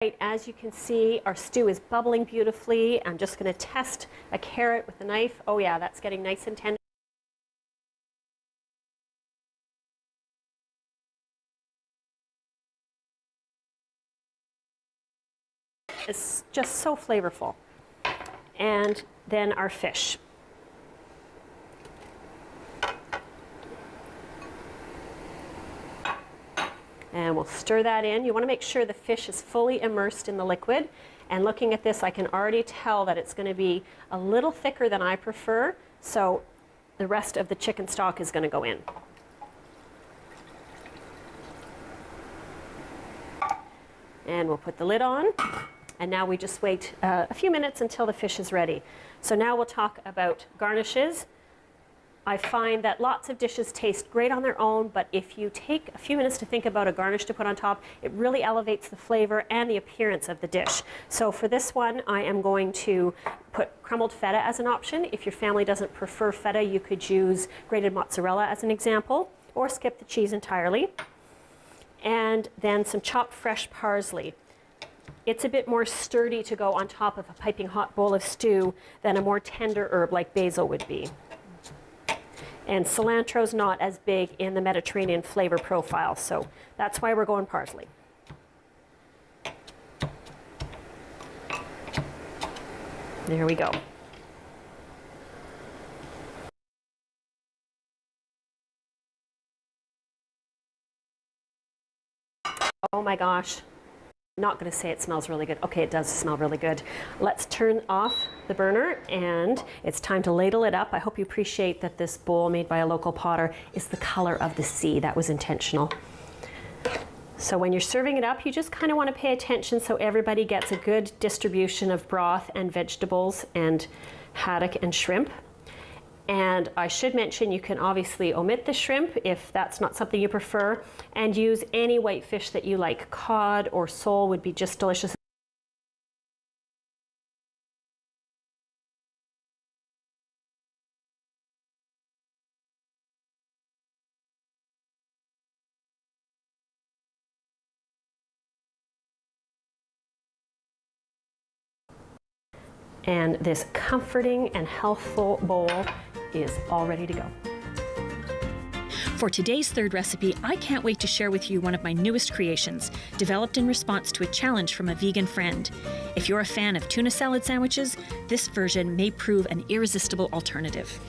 Right, as you can see, our stew is bubbling beautifully. I'm just going to test a carrot with a knife. Oh yeah, that's getting nice and tender. It's just so flavorful. And then our fish. And we'll stir that in. You want to make sure the fish is fully immersed in the liquid. And looking at this, I can already tell that it's going to be a little thicker than I prefer. So the rest of the chicken stock is going to go in. And we'll put the lid on. And now we just wait a few minutes until the fish is ready. So now we'll talk about garnishes. I find that lots of dishes taste great on their own, but if you take a few minutes to think about a garnish to put on top, it really elevates the flavor and the appearance of the dish. So for this one, I am going to put crumbled feta as an option. If your family doesn't prefer feta, you could use grated mozzarella as an example, or skip the cheese entirely. And then some chopped fresh parsley. It's a bit more sturdy to go on top of a piping hot bowl of stew than a more tender herb like basil would be. And cilantro's not as big in the Mediterranean flavor profile, so that's why we're going parsley. There we go. Oh my gosh. Not going to say it smells really good. Okay, it does smell really good. Let's turn off the burner and it's time to ladle it up. I hope you appreciate that this bowl made by a local potter is the color of the sea. That was intentional. So when you're serving it up, you just kind of want to pay attention so everybody gets a good distribution of broth and vegetables and haddock and shrimp. And I should mention you can obviously omit the shrimp if that's not something you prefer, and use any white fish that you like. Cod or sole would be just delicious. And this comforting and healthful bowl is all ready to go. For today's third recipe, I can't wait to share with you one of my newest creations, developed in response to a challenge from a vegan friend. If you're a fan of tuna salad sandwiches, this version may prove an irresistible alternative.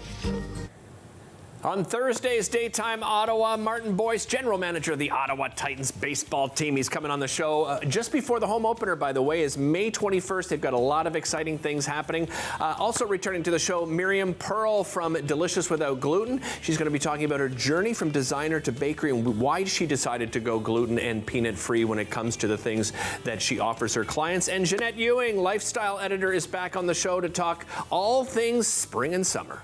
On Thursday's Daytime Ottawa, Martin Boyce, general manager of the Ottawa Titans baseball team. He's coming on the show just before the home opener, by the way, is May 21st. They've got a lot of exciting things happening. Also returning to the show, Miriam Pearl from Delicious Without Gluten. She's going to be talking about her journey from designer to bakery and why she decided to go gluten and peanut free when it comes to the things that she offers her clients. And Jeanette Ewing, lifestyle editor, is back on the show to talk all things spring and summer.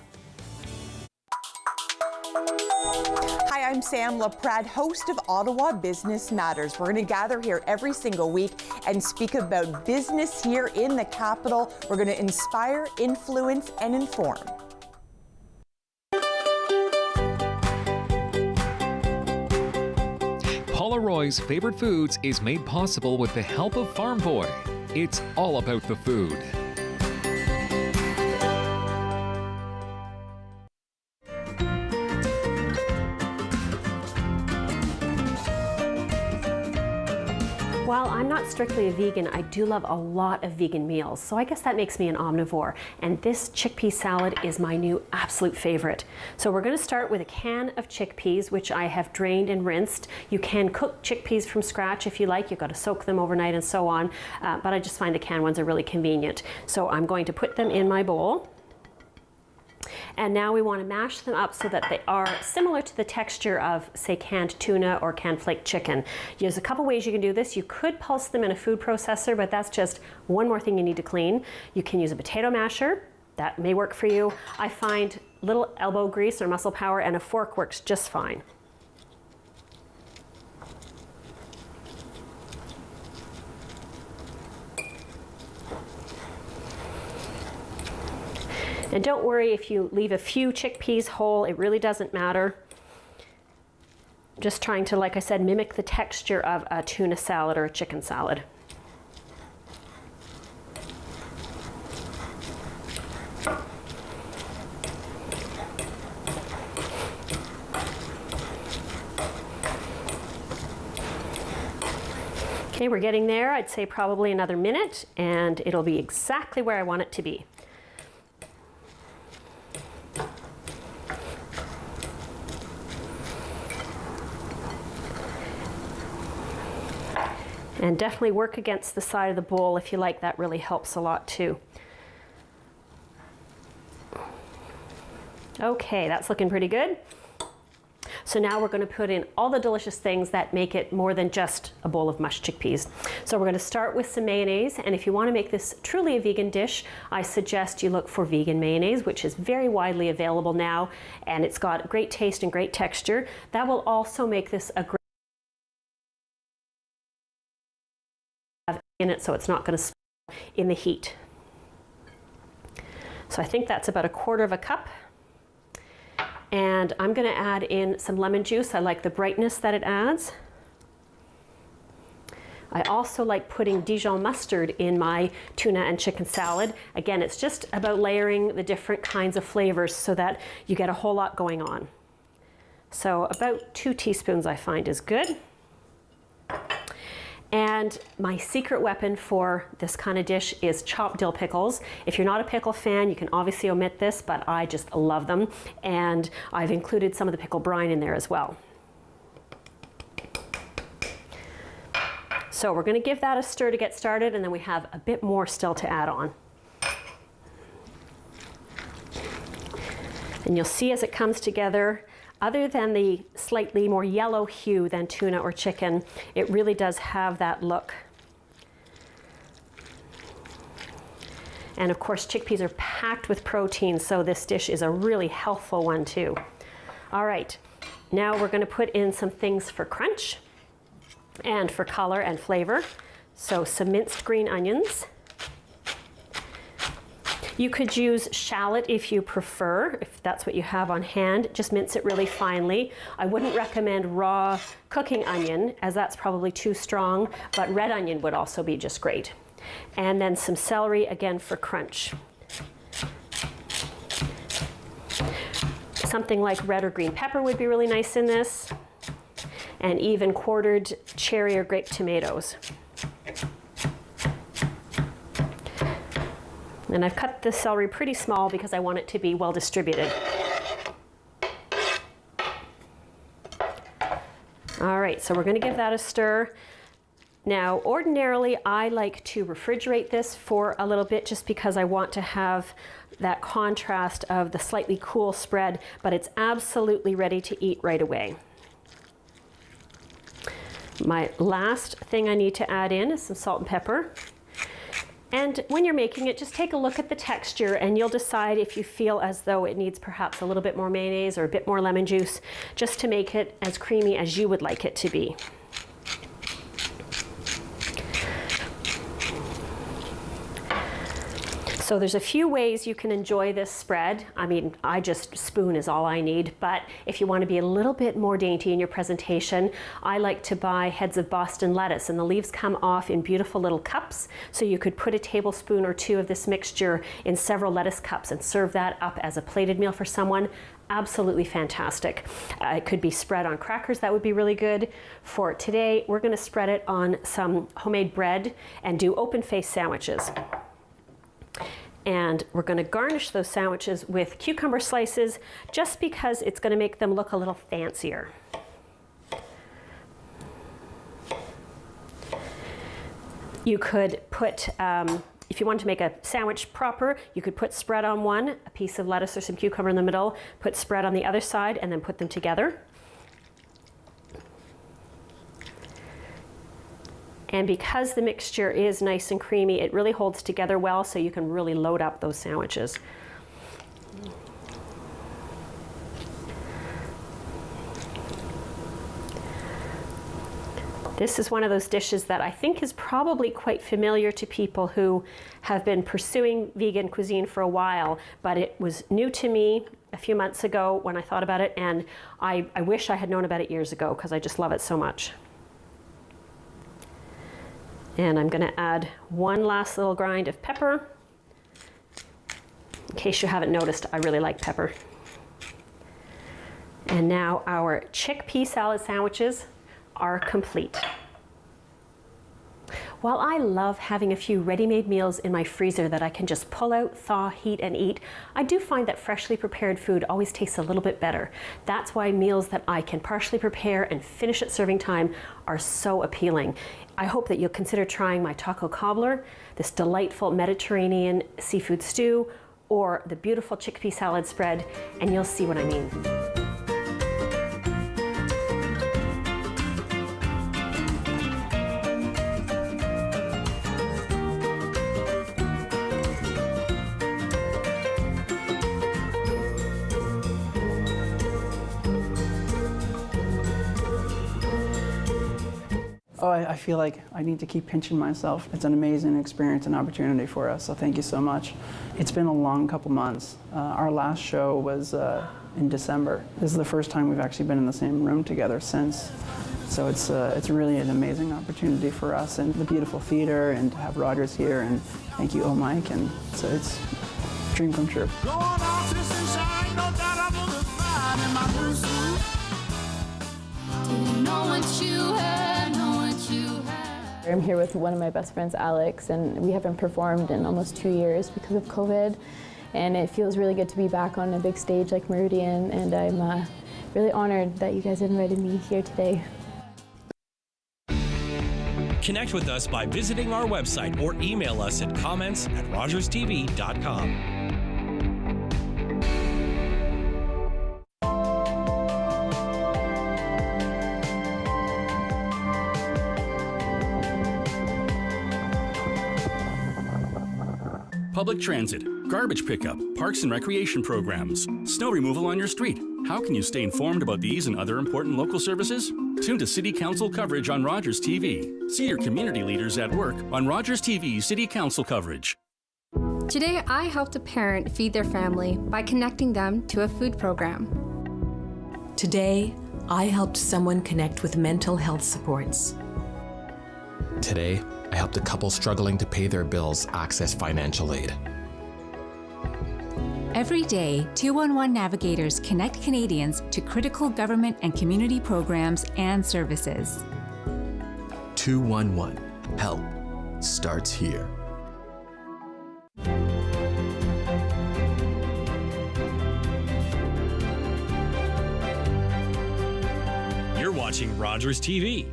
Hi, I'm Sam LaPrade, host of Ottawa Business Matters. We're going to gather here every single week and speak about business here in the capital. We're going to inspire, influence, and inform. Paula Roy's Favorite Foods is made possible with the help of Farm Boy. It's all about the food. While I'm not strictly a vegan, I do love a lot of vegan meals, so I guess that makes me an omnivore. And this chickpea salad is my new absolute favorite. So we're going to start with a can of chickpeas, which I have drained and rinsed. You can cook chickpeas from scratch if you like. You've got to soak them overnight and so on, but I just find the canned ones are really convenient. So I'm going to put them in my bowl. And now we want to mash them up so that they are similar to the texture of, say, canned tuna or canned flake chicken. There's a couple ways you can do this. You could pulse them in a food processor, but that's just one more thing you need to clean. You can use a potato masher. That may work for you. I find little elbow grease or muscle power and a fork works just fine. And don't worry if you leave a few chickpeas whole, it really doesn't matter. Just trying to, like I said, mimic the texture of a tuna salad or a chicken salad. Okay, we're getting there. I'd say probably another minute, and it'll be exactly where I want it to be. And definitely work against the side of the bowl if you like. That really helps a lot too. Okay, that's looking pretty good. So now we're going to put in all the delicious things that make it more than just a bowl of mushed chickpeas. So we're going to start with some mayonnaise, and if you want to make this truly a vegan dish, I suggest you look for vegan mayonnaise, which is very widely available now, and it's got great taste and great texture. That will also make this a great in it, so it's not going to spoil in the heat. So I think that's about 1/4 cup. And I'm going to add in some lemon juice. I like the brightness that it adds. I also like putting Dijon mustard in my tuna and chicken salad. Again, it's just about layering the different kinds of flavors so that you get a whole lot going on. So about 2 teaspoons I find is good. And my secret weapon for this kind of dish is chopped dill pickles. If you're not a pickle fan, you can obviously omit this, but I just love them. And I've included some of the pickle brine in there as well. So we're going to give that a stir to get started, and then we have a bit more still to add on. And you'll see as it comes together, other than the slightly more yellow hue than tuna or chicken, it really does have that look. And of course, chickpeas are packed with protein, so this dish is a really healthful one too. All right, now we're going to put in some things for crunch and for color and flavor. So some minced green onions. You could use shallot if you prefer, if that's what you have on hand. Just mince it really finely. I wouldn't recommend raw cooking onion, as that's probably too strong, but red onion would also be just great. And then some celery, again, for crunch. Something like red or green pepper would be really nice in this, and even quartered cherry or grape tomatoes. And I've cut the celery pretty small because I want it to be well distributed. All right, so we're going to give that a stir. Now, ordinarily, I like to refrigerate this for a little bit just because I want to have that contrast of the slightly cool spread, but it's absolutely ready to eat right away. My last thing I need to add in is some salt and pepper. And when you're making it, just take a look at the texture and you'll decide if you feel as though it needs perhaps a little bit more mayonnaise or a bit more lemon juice, just to make it as creamy as you would like it to be. So there's a few ways you can enjoy this spread. I mean, I just spoon is all I need, but if you want to be a little bit more dainty in your presentation, I like to buy heads of Boston lettuce, and the leaves come off in beautiful little cups. So you could put a tablespoon or 2 of this mixture in several lettuce cups and serve that up as a plated meal for someone. Absolutely fantastic. It could be spread on crackers. That would be really good. For today, we're going to spread it on some homemade bread and do open-faced sandwiches. And we're going to garnish those sandwiches with cucumber slices just because it's going to make them look a little fancier. You could put, if you want to make a sandwich proper, you could put spread on one, a piece of lettuce or some cucumber in the middle, put spread on the other side, and then put them together. And because the mixture is nice and creamy, it really holds together well, so you can really load up those sandwiches. This is one of those dishes that I think is probably quite familiar to people who have been pursuing vegan cuisine for a while, but it was new to me a few months ago when I thought about it, and I wish I had known about it years ago because I just love it so much. And I'm going to add one last little grind of pepper. In case you haven't noticed, I really like pepper. And now our chickpea salad sandwiches are complete. While I love having a few ready-made meals in my freezer that I can just pull out, thaw, heat, and eat, I do find that freshly prepared food always tastes a little bit better. That's why meals that I can partially prepare and finish at serving time are so appealing. I hope that you'll consider trying my taco cobbler, this delightful Mediterranean seafood stew, or the beautiful chickpea salad spread, and you'll see what I mean. Oh, I feel like I need to keep pinching myself. It's an amazing experience and opportunity for us, so thank you so much. It's been a long couple months. Our last show was in December. This is the first time we've actually been in the same room together since. So it's really an amazing opportunity for us and the beautiful theater, and to have Rogers here, and thank you, Mike, and so it's a dream come true. I'm here with one of my best friends, Alex, and we haven't performed in almost 2 years because of COVID. And it feels really good to be back on a big stage like Meridian, and I'm really honored that you guys invited me here today. Connect with us by visiting our website or email us at comments@rogerstv.com. Public transit, garbage pickup, parks and recreation programs, snow removal on your street. How can you stay informed about these and other important local services? Tune to City Council coverage on Rogers TV. See your community leaders at work on Rogers TV City Council coverage. Today, I helped a parent feed their family by connecting them to a food program. Today, I helped someone connect with mental health supports. Today, I helped a couple struggling to pay their bills access financial aid. Every day, 211 navigators connect Canadians to critical government and community programs and services. 211. Help starts here. You're watching Rogers TV.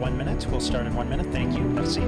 1 minute. We'll start in 1 minute. Thank you. Merci.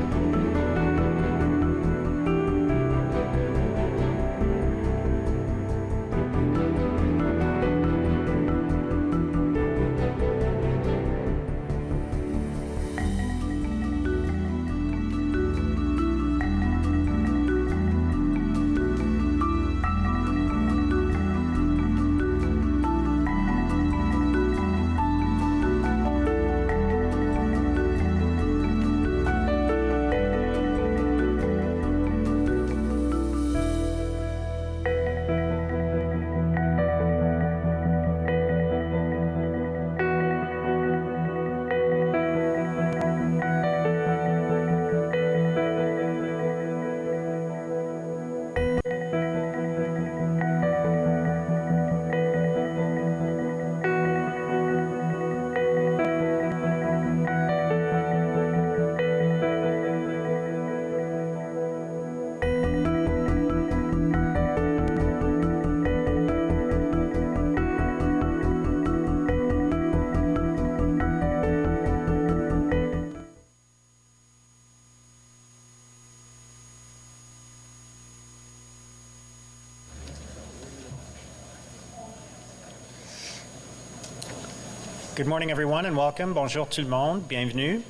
Good morning, everyone, and welcome. Bonjour tout le monde. Bienvenue.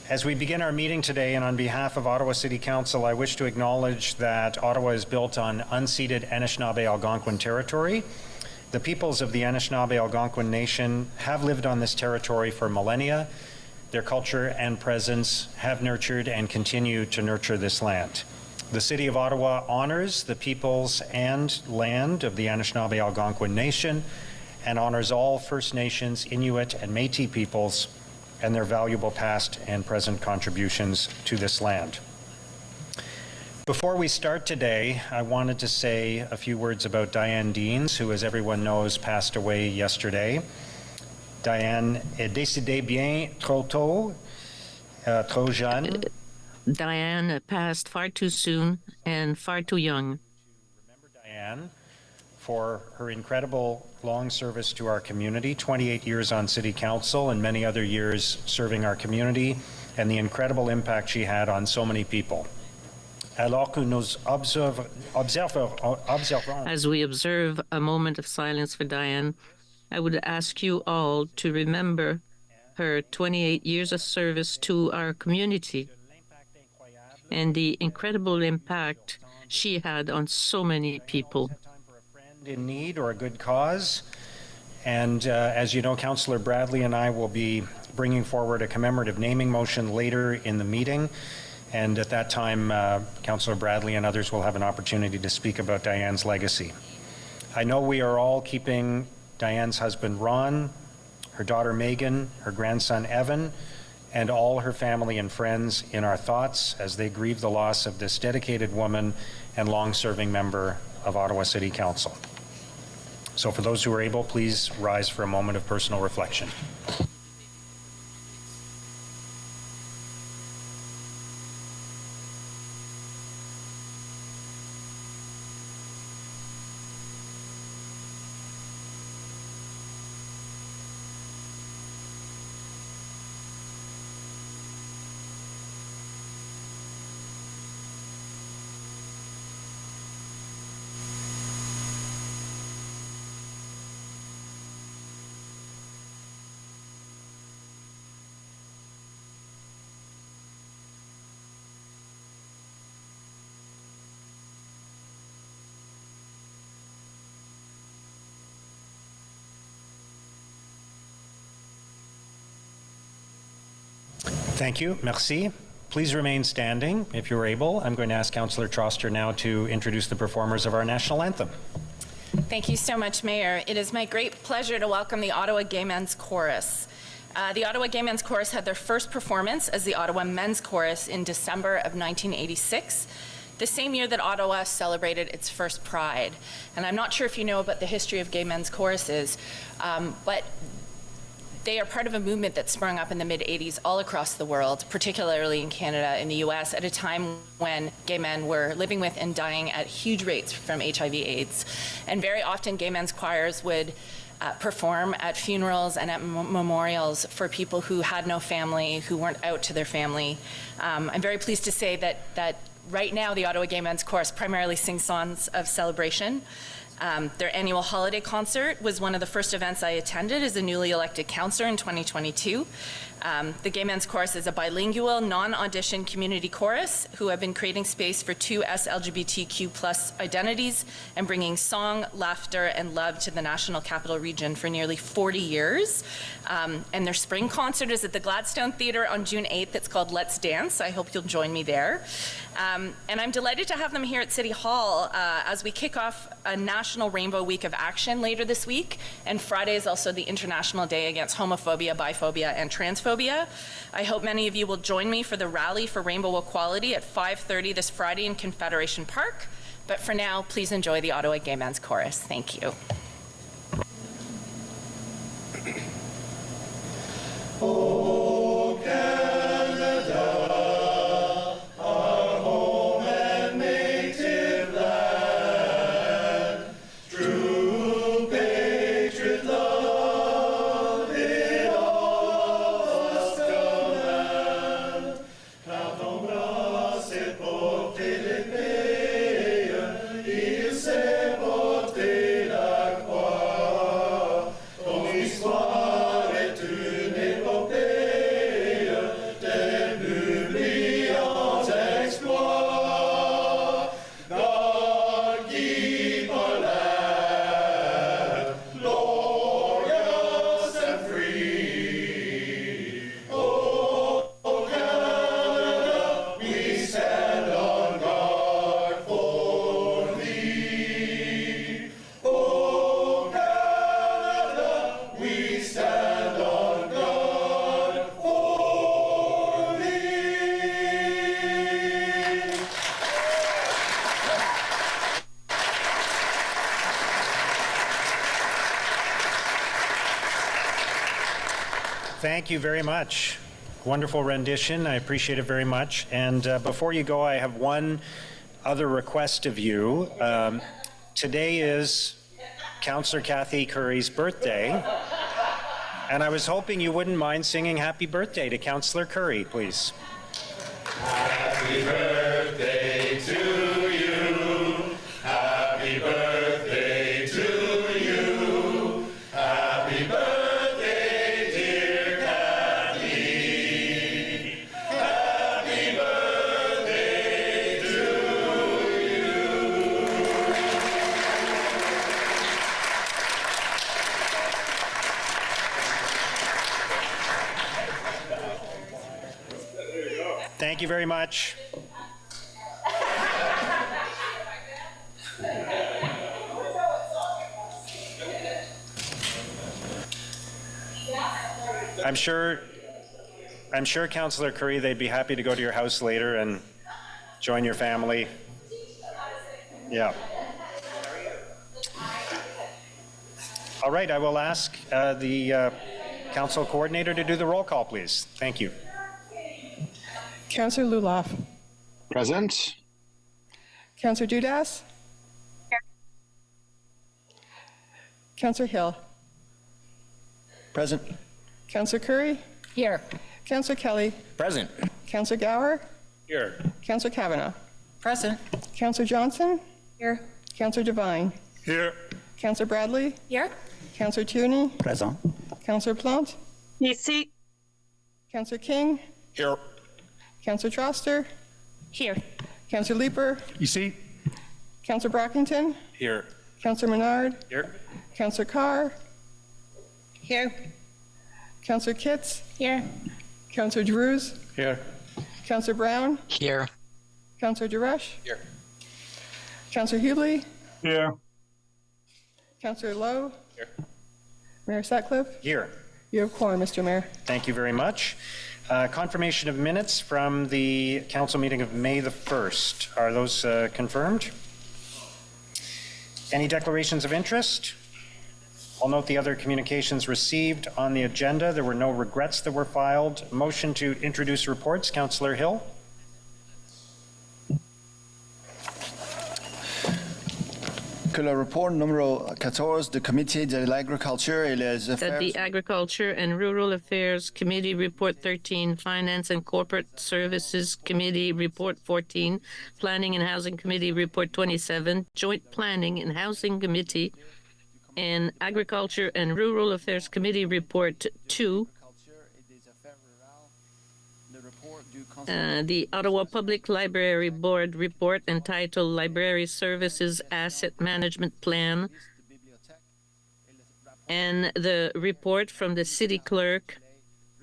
As we begin our meeting today, and on behalf of Ottawa City Council, I wish to acknowledge that Ottawa is built on unceded Anishinaabe-Algonquin territory. The peoples of the Anishinaabe-Algonquin Nation have lived on this territory for millennia. Their culture and presence have nurtured and continue to nurture this land. The City of Ottawa honors the peoples and land of the Anishinaabe-Algonquin Nation and honors all First Nations, Inuit, and Métis peoples and their valuable past and present contributions to this land. Before we start today, I wanted to say a few words about Diane Deans, who, as everyone knows, passed away yesterday. Diane est décédée bien trop tôt, trop jeune. Diane passed far too soon and far too young. Remember Diane for her incredible long service to our community, 28 years on City Council and many other years serving our community, and the incredible impact she had on so many people. Alors que nous observons As we observe a moment of silence for Diane, I would ask you all to remember her 28 years of service to our community and the incredible impact she had on so many people. In need or a good cause. And as you know, Councillor Bradley and I will be bringing forward a commemorative naming motion later in the meeting. And at that time, Councillor Bradley and others will have an opportunity to speak about Diane's legacy. I know we are all keeping Diane's husband, Ron, her daughter, Megan, her grandson, Evan, and all her family and friends in our thoughts as they grieve the loss of this dedicated woman and long-serving member of Ottawa City Council. So for those who are able, please rise for a moment of personal reflection. Thank you. Merci. Please remain standing if you're able. I'm going to ask Councillor Troster now to introduce the performers of our national anthem. Thank you so much, Mayor. It is my great pleasure to welcome the Ottawa Gay Men's Chorus. The Ottawa Gay Men's Chorus had their first performance as the Ottawa Men's Chorus in December of 1986, the same year that Ottawa celebrated its first Pride. And I'm not sure if you know about the history of gay men's choruses, but they are part of a movement that sprung up in the mid-'80s all across the world, particularly in Canada, in the US, at a time when gay men were living with and dying at huge rates from HIV/AIDS. And very often gay men's choirs would perform at funerals and at memorials for people who had no family, who weren't out to their family. I'm very pleased to say that right now the Ottawa Gay Men's Chorus primarily sings songs of celebration. Their annual holiday concert was one of the first events I attended as a newly elected councillor in 2022. The Gay Men's Chorus is a bilingual, non-audition community chorus who have been creating space for 2S LGBTQ+ identities and bringing song, laughter, and love to the National Capital Region for nearly 40 years. And their spring concert is at the Gladstone Theatre on June 8th. It's called Let's Dance. I hope you'll join me there. And I'm delighted to have them here at City Hall as we kick off a National Rainbow Week of Action later this week. And Friday is also the International Day Against Homophobia, Biphobia, and Transphobia. I hope many of you will join me for the Rally for Rainbow Equality at 5:30 this Friday in Confederation Park. But for now, please enjoy the Ottawa Gay Men's Chorus. Thank you. Oh, Canada, our home and native land, true patriot love in all of us command. Quand embrasser, porter l'épée, il sait porter la croix. Ton histoire est une épopée d'éblouissants exploits. God keep our land glorious and free. Oh, Canada, we stand on guard for thee. Oh, Canada, we stand on guard for thee. Thank you very much. Wonderful rendition. I appreciate it very much. And before you go, I have one other request of you. Today is Councillor Cathy Curry's birthday. And I was hoping you wouldn't mind singing happy birthday to Councillor Curry, please. Happy birthday to you. Happy birthday to you. Happy birthday, dear Kathy. Happy birthday to you. Thank you very much. I'm sure, Councillor Curry, they'd be happy to go to your house later and join your family. Yeah. All right, I will ask the council coordinator to do the roll call, please. Thank you. Councillor Luloff. Present. Councillor Dudas. Here. Councillor Hill. Present. Councillor Curry. Here. Councillor Kelly. Present. Councillor Gower. Here. Councillor Kavanagh. Present. Councillor Johnson. Here. Councillor Devine. Here. Councillor Bradley. Here. Councillor Tierney. Present. Councillor Plante. Ici. Councillor King. Here. Councillor Troster. Here. Councillor Leeper. Ici. Councillor Brockington. Here. Councillor Menard. Here. Councillor Carr. Here. Councillor Kitts. Here. Councillor Drews. Here. Councillor Brown. Here. Councillor DeRush. Here. Councillor Hughley. Here. Councillor Lowe. Here. Mayor Sutcliffe. Here. You have quorum, Mr. Mayor. Thank you very much. Confirmation of minutes from the council meeting of May the 1st. Are those confirmed? Any declarations of interest? I'll note the other communications received on the agenda. There were no regrets that were filed. Motion to introduce reports. Councillor Hill. que le rapport numéro 14 du Comité de l'Agriculture et les Affaires... That the Agriculture and Rural Affairs Committee Report 13, Finance and Corporate Services Committee Report 14, Planning and Housing Committee Report 27, Joint Planning and Housing Committee and Agriculture and Rural Affairs Committee Report 2, the Ottawa Public Library Board report entitled Library Services Asset Management Plan, and the report from the City Clerk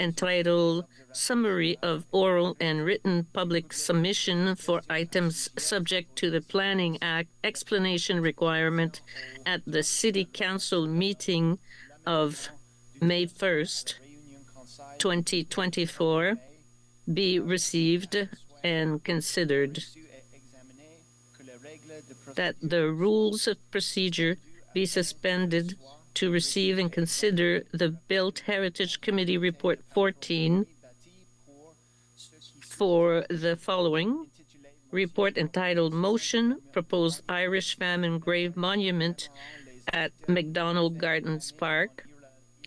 entitled Summary of Oral and Written Public Submission for Items Subject to the Planning Act Explanation Requirement at the City Council meeting of May 1st, 2024, be received and considered. That the rules of procedure be suspended to receive and consider the Built Heritage Committee Report 14 for the following. Report entitled Motion, Proposed Irish Famine Grave Monument at McDonald Gardens Park,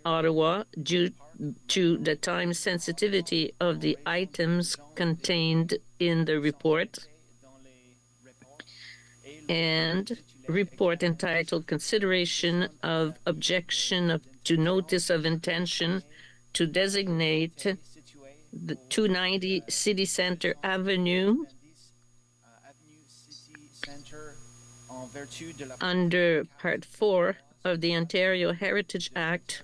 Ottawa, due to the time sensitivity of the items contained in the report, and report entitled Consideration of Objection to Notice of Intention to designate the 290 City Center Avenue under Part 4 of the Ontario Heritage Act,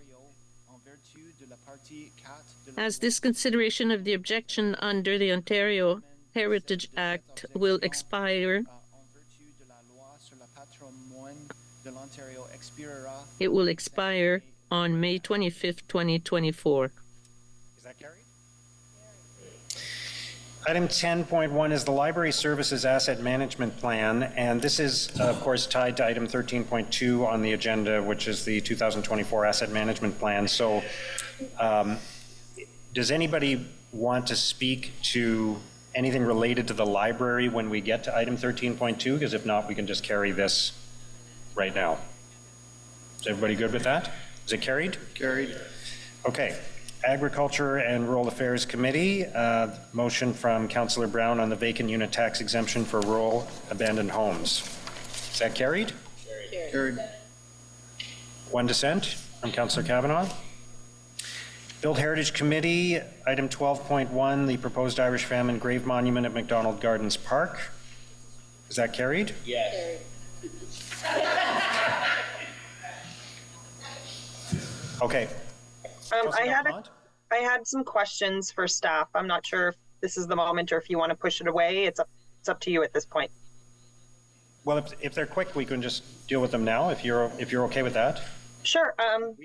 as this consideration of the objection under the Ontario Heritage Act will expire. It will expire on May 25th, 2024. Is that carried? Item 10.1 is the Library Services Asset Management Plan, and this is, of course, tied to item 13.2 on the agenda, which is the 2024 Asset Management Plan. So, does anybody want to speak to anything related to the library when we get to item 13.2? Because if not, we can just carry this right now. Is everybody good with that? Is it carried? Carried. Okay. Agriculture and Rural Affairs Committee, motion from Councillor Brown on the vacant unit tax exemption for rural abandoned homes. Is that carried? Carried. Carried. One dissent from Councillor Kavanagh. Build Heritage Committee, item 12.1, the proposed Irish famine grave monument at McDonald Gardens Park. Is that carried? Yes. Okay. I had some questions for staff. I'm not sure if this is the moment or if you want to push it away. It's up to you at this point. Well, if they're quick, we can just deal with them now. If you're okay with that. Sure. I'm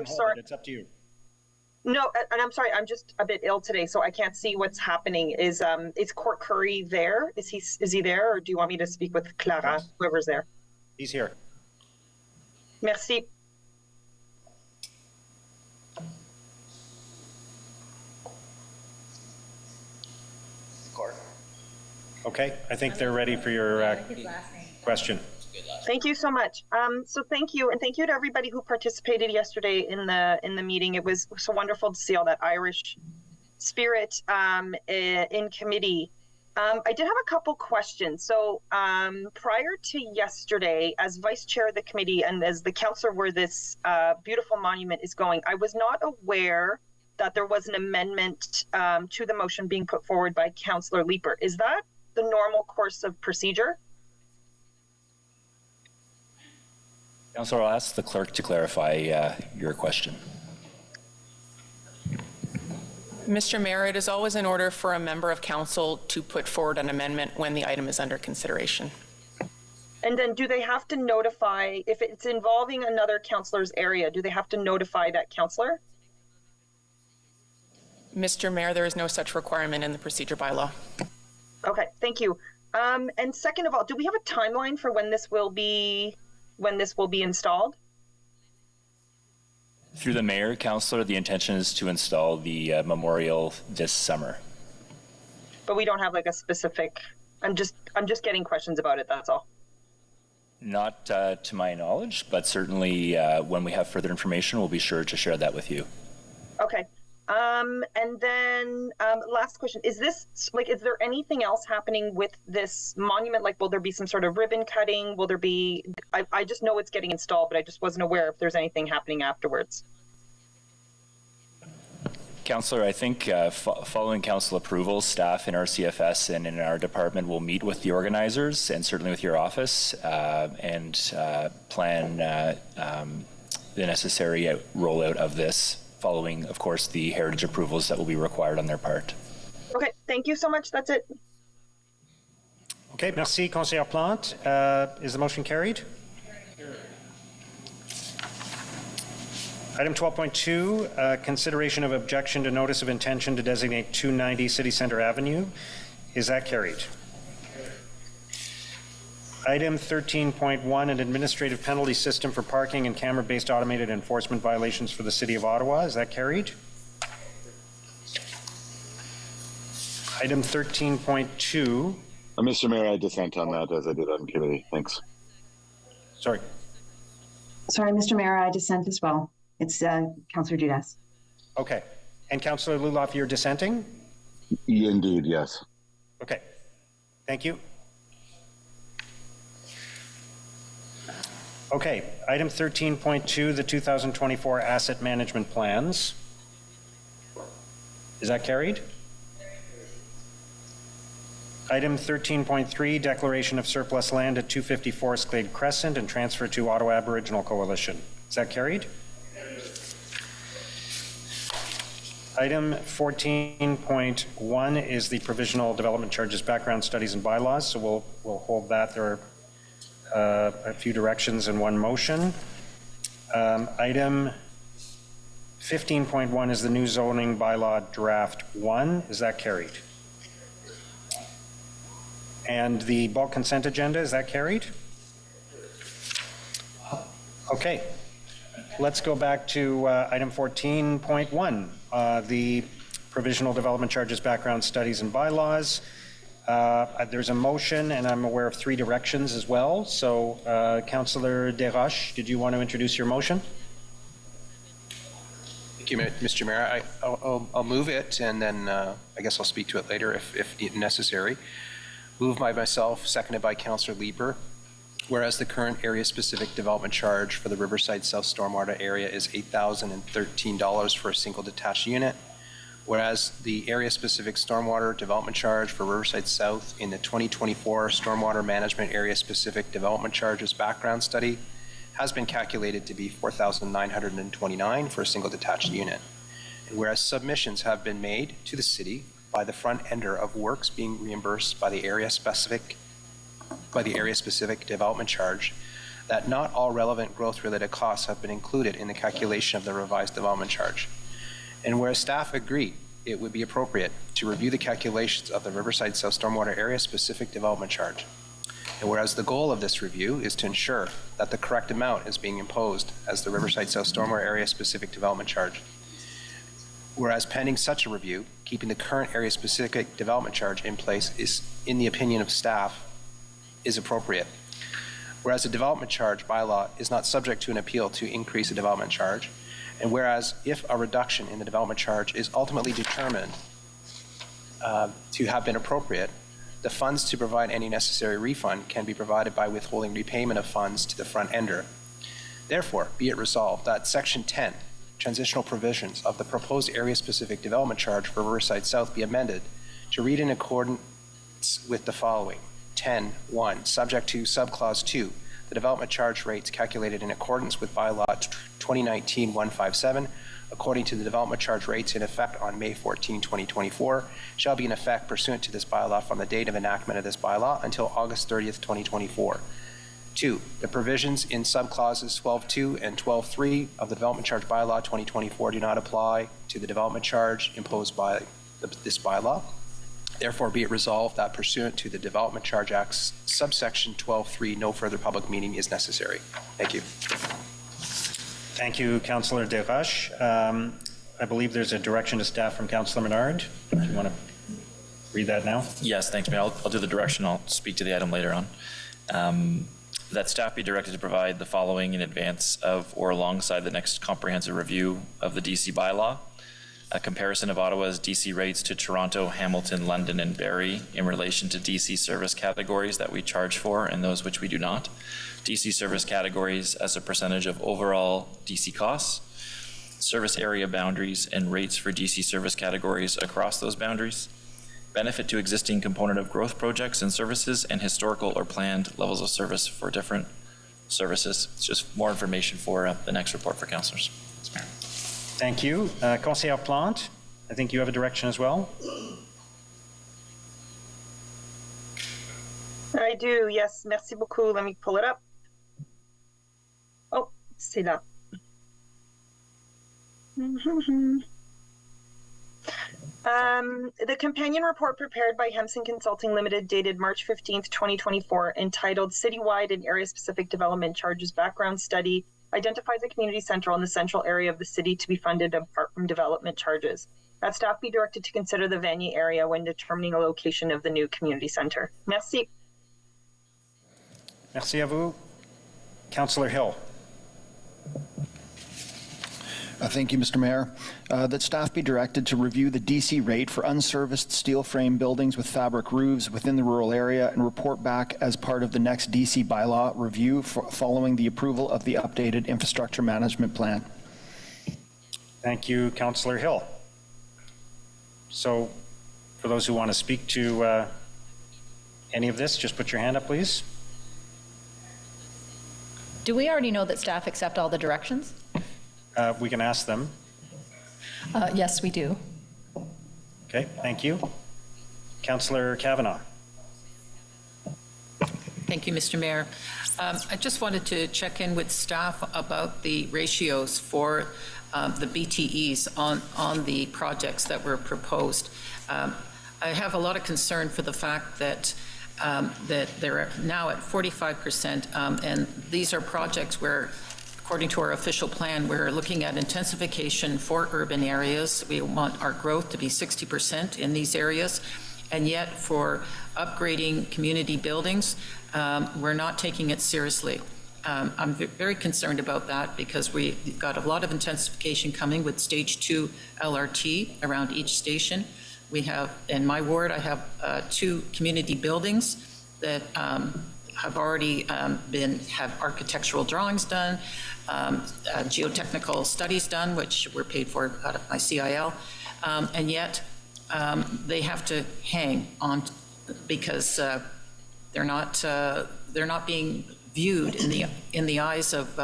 sorry. It's up to you. No, and I'm sorry. I'm just a bit ill today, so I can't see what's happening. Is Court Curry there? Is he there, or do you want me to speak with Clara, whoever's there? He's here. Merci. Okay, I think they're ready for your question. Thank you so much. So thank you, and thank you to everybody who participated yesterday in the meeting. It was so wonderful to see all that Irish spirit in committee. I did have a couple questions. So prior to yesterday, as vice chair of the committee and as the councillor where this beautiful monument is going, I was not aware that there was an amendment to the motion being put forward by Councillor Leeper. Is that the normal course of procedure? Councillor, I'll ask the clerk to clarify your question. Mr. Mayor, it is always in order for a member of council to put forward an amendment when the item is under consideration. And then do they have to notify, if it's involving another councillor's area, do they have to notify that councillor? Mr. Mayor, there is no such requirement in the procedure bylaw. Okay, thank you. And second of all, do we have a timeline for when this will be installed? Through the mayor, councillor, the intention is to install the memorial this summer. But we don't have like a specific. I'm just getting questions about it. That's all. Not to my knowledge, but certainly when we have further information, we'll be sure to share that with you. Okay. And then last question, is there anything else happening with this monument? Like, will there be some sort of ribbon cutting? Will there be, I just know it's getting installed, but I just wasn't aware if there's anything happening afterwards. Councillor, I think following council approval, staff in our CFS and in our department will meet with the organizers and certainly with your office and plan the necessary rollout of this, following, of course, the heritage approvals that will be required on their part. Okay, thank you so much. That's it. Okay, merci, Conseillère Plante. Is the motion carried? Item 12.2, consideration of objection to notice of intention to designate 290 City Centre Avenue. Is that carried? Item 13.1, an administrative penalty system for parking and camera-based automated enforcement violations for the City of Ottawa. Is that carried? Item 13.2. Mr. Mayor, I dissent on that as I did on committee. Thanks. Sorry. Sorry, Mr. Mayor, I dissent as well. It's Councillor Judas. Okay. And Councillor Luloff, you're dissenting? Indeed, yes. Okay. Thank you. Okay. Item 13.2, the 2024 asset management plans. Is that carried? Item 13.3, declaration of surplus land at 254 Slade Crescent and transfer to Ottawa Aboriginal Coalition. Is that carried? Item 14.1 is the provisional development charges, background studies, and bylaws. So we'll hold that. There are a few directions in one motion. Item 15.1 is the new zoning bylaw draft 1. Is that carried? And the bulk consent agenda, is that carried? Okay. Let's go back to item 14.1, the provisional development charges, background studies, and bylaws. There's a motion, and I'm aware of 3 directions as well. So, Councillor Desroches, did you want to introduce your motion? Thank you, Mr. Mayor. I'll move it, and then I guess I'll speak to it later if necessary. Moved by myself, seconded by Councillor Lieber. Whereas the current area-specific development charge for the Riverside South Stormwater area is $8,013 for a single detached unit, whereas the area-specific stormwater development charge for Riverside South in the 2024 Stormwater Management Area-Specific Development Charges Background Study has been calculated to be $4,929 for a single detached unit, and whereas submissions have been made to the city by the front ender of works being reimbursed by the area-specific development charge, that not all relevant growth-related costs have been included in the calculation of the revised development charge. And whereas staff agree it would be appropriate to review the calculations of the Riverside South Stormwater Area-Specific Development Charge. And whereas the goal of this review is to ensure that the correct amount is being imposed as the Riverside South Stormwater Area-Specific Development Charge. Whereas pending such a review, keeping the current area-specific development charge in place is, in the opinion of staff, is appropriate. Whereas the development charge bylaw is not subject to an appeal to increase the development charge, and whereas if a reduction in the development charge is ultimately determined to have been appropriate, the funds to provide any necessary refund can be provided by withholding repayment of funds to the front ender. Therefore, be it resolved that Section 10, transitional provisions of the proposed area-specific development charge for Riverside South be amended to read in accordance with the following. 10.1, subject to subclause 2, the development charge rates calculated in accordance with bylaw 2019-157, according to the development charge rates in effect on May 14, 2024, shall be in effect pursuant to this bylaw from the date of enactment of this bylaw until August 30th, 2024. 2, the provisions in subclauses 12.2 and 12.3 of the development charge bylaw 2024 do not apply to the development charge imposed by this bylaw. Therefore, be it resolved that pursuant to the Development Charge Act, subsection 12.3, no further public meeting is necessary. Thank you. Thank you, Councillor Desroches. I believe there's a direction to staff from Councillor Menard. Do you want to read that now? Yes, thanks, Mayor. I'll do the direction. I'll speak to the item later on. that staff be directed to provide the following in advance of or alongside the next comprehensive review of the DC bylaw: a comparison of Ottawa's DC rates to Toronto, Hamilton, London, and Barrie in relation to DC service categories that we charge for and those which we do not, DC service categories as a percentage of overall DC costs, service area boundaries and rates for DC service categories across those boundaries, benefit to existing component of growth projects and services, and historical or planned levels of service for different services. It's just more information for the next report for councillors. Thank you. Conseillère Plante, I think you have a direction as well. I do, yes. Merci beaucoup. Let me pull it up. Oh, c'est là. The companion report prepared by Hemson Consulting Limited dated March 15th, 2024, entitled Citywide and Area-Specific Development Charges Background Study, identifies a community central in the central area of the city to be funded apart from development charges. That staff be directed to consider the Vanier area when determining a location of the new community center. Merci. Merci à vous. Councillor Hill. Thank you, Mr. Mayor. That staff be directed to review the DC rate for unserviced steel frame buildings with fabric roofs within the rural area and report back as part of the next DC bylaw review following the approval of the updated infrastructure management plan. Thank you, Councillor Hill. So for those who want to speak to any of this, just put your hand up, please. Do we already know that staff accept all the directions? We can ask them. Yes, we do. Okay, thank you. Councillor Kavanagh. Thank you, Mr. Mayor. I just wanted to check in with staff about the ratios for the BTEs on the projects that were proposed. I have a lot of concern for the fact that that they're now at 45%, and these are projects where, according to our official plan, we're looking at intensification for urban areas. We want our growth to be 60% in these areas, and yet for upgrading community buildings, we're not taking it seriously. I'm very concerned about that because we've got a lot of intensification coming with stage 2 LRT around each station. We have, in my ward, I have 2 community buildings that have already have architectural drawings done, geotechnical studies done, which were paid for out of my CIL, and yet they have to hang on because they're not being viewed in the eyes of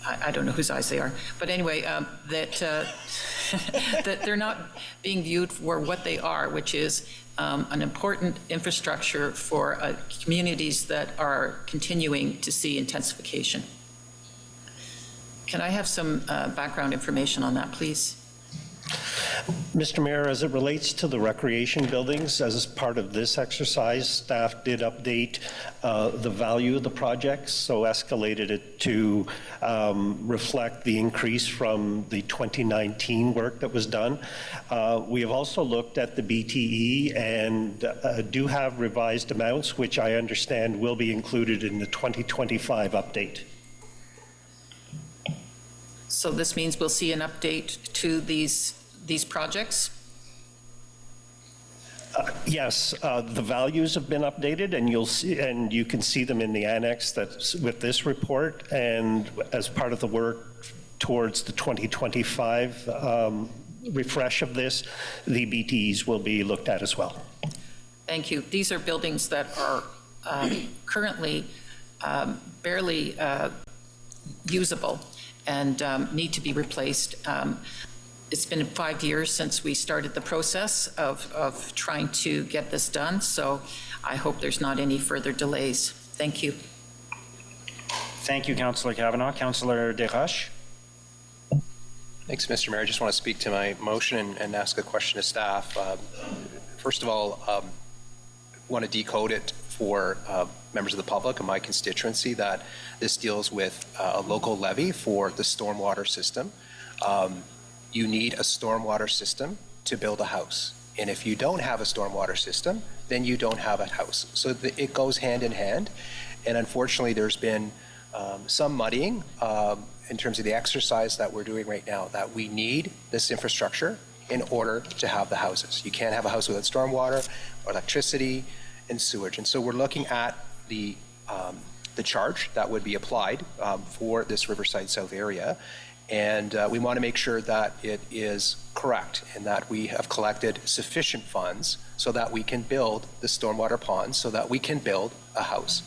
I don't know whose eyes they are, but anyway, that they're not being viewed for what they are, which is an important infrastructure for communities that are continuing to see intensification. Can I have some background information on that, please? Mr. Mayor, as it relates to the recreation buildings, as part of this exercise, staff did update the value of the projects, so escalated it to reflect the increase from the 2019 work that was done. We have also looked at the BTE and do have revised amounts, which I understand will be included in the 2025 update. So this means we'll see an update to these projects? Yes, the values have been updated, and you'll see, and you can see them in the annex that's with this report. And as part of the work towards the 2025 refresh of this, the BTEs will be looked at as well. Thank you. These are buildings that are currently barely usable and need to be replaced. It's been 5 years since we started the process of trying to get this done, so I hope there's not any further delays. Thank you. Thank you, Councillor Kavanagh. Councillor Desroches. Thanks, Mr. Mayor. I just want to speak to my motion and ask a question to staff. First of all, I want to decode it for members of the public and my constituency that this deals with a local levy for the stormwater system. You need a stormwater system to build a house. And if you don't have a stormwater system, then you don't have a house. So it goes hand in hand. And unfortunately, there's been some muddying in terms of the exercise that we're doing right now, that we need this infrastructure in order to have the houses. You can't have a house without stormwater, or electricity, and sewage. And so we're looking at the charge that would be applied for this Riverside South area. And we want to make sure that it is correct and that we have collected sufficient funds so that we can build the stormwater ponds, so that we can build a house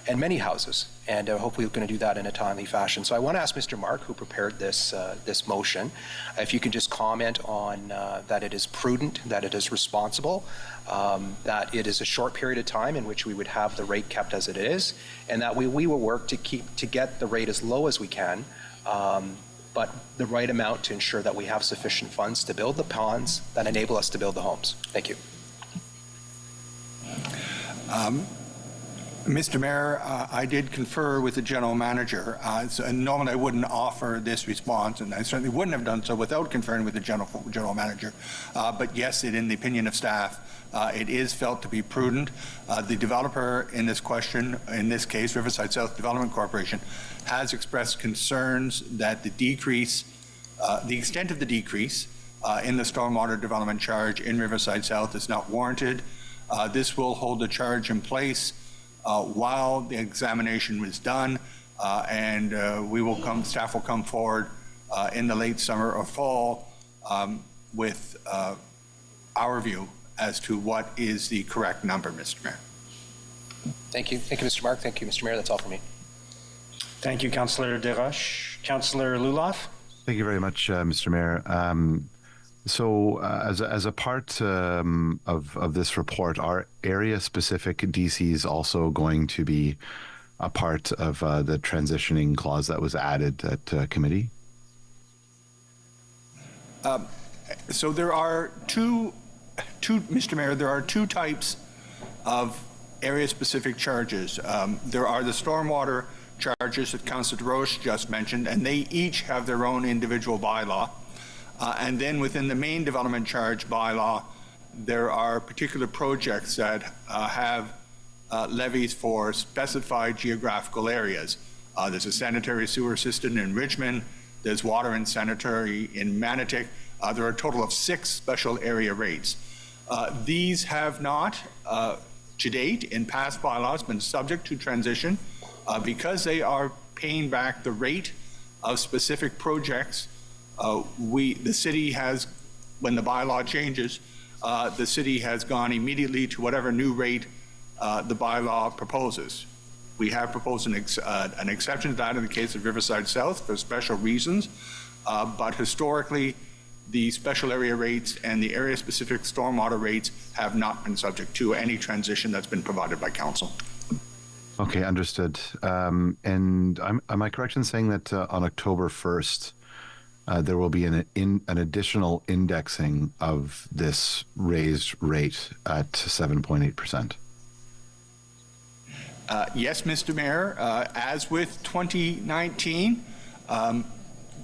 and many houses. And hopefully we're going to do that in a timely fashion. So I want to ask Mr. Mark, who prepared this motion, if you can just comment on that it is prudent, that it is responsible, that it is a short period of time in which we would have the rate kept as it is, and that we will work to get the rate as low as we can, but the right amount to ensure that we have sufficient funds to build the ponds that enable us to build the homes. Thank you. Mr. Mayor, I did confer with the general manager. And normally I wouldn't offer this response, and I certainly wouldn't have done so without conferring with the general manager. But yes, in the opinion of staff, it is felt to be prudent. The developer in this question, in this case, Riverside South Development Corporation, has expressed concerns that the decrease, the extent of the decrease in the stormwater development charge in Riverside South is not warranted. This will hold the charge in place while the examination was done, and staff will come forward in the late summer or fall with our view as to what is the correct number, Mr. Mayor. Thank you. Thank you, Mr. Mark. Thank you, Mr. Mayor. That's all for me. Thank you, Councillor Desroches. Councillor Luloff. Thank you very much, Mr. Mayor. So as a part of this report, are area-specific DCs also going to be a part of the transitioning clause that was added at committee? So there are Mr. Mayor, there are two types of area-specific charges. There are the stormwater charges that Councillor Desroches just mentioned, and they each have their own individual bylaw. And then within the main development charge bylaw, there are particular projects that have levies for specified geographical areas. There's a sanitary sewer system in Richmond. There's water and sanitary in Manotick. There are a total of 6 special area rates. These have not, to date, in past bylaws, been subject to transition because they are paying back the rate of specific projects. The city has, when the bylaw changes, the city has gone immediately to whatever new rate the bylaw proposes. We have proposed an exception to that in the case of Riverside South for special reasons, but historically, the special area rates and the area-specific stormwater rates have not been subject to any transition that's been provided by council. Okay, understood. And am I correct in saying that on October 1st, there will be an additional indexing of this raised rate at 7.8%? Yes, Mr. Mayor. As with 2019,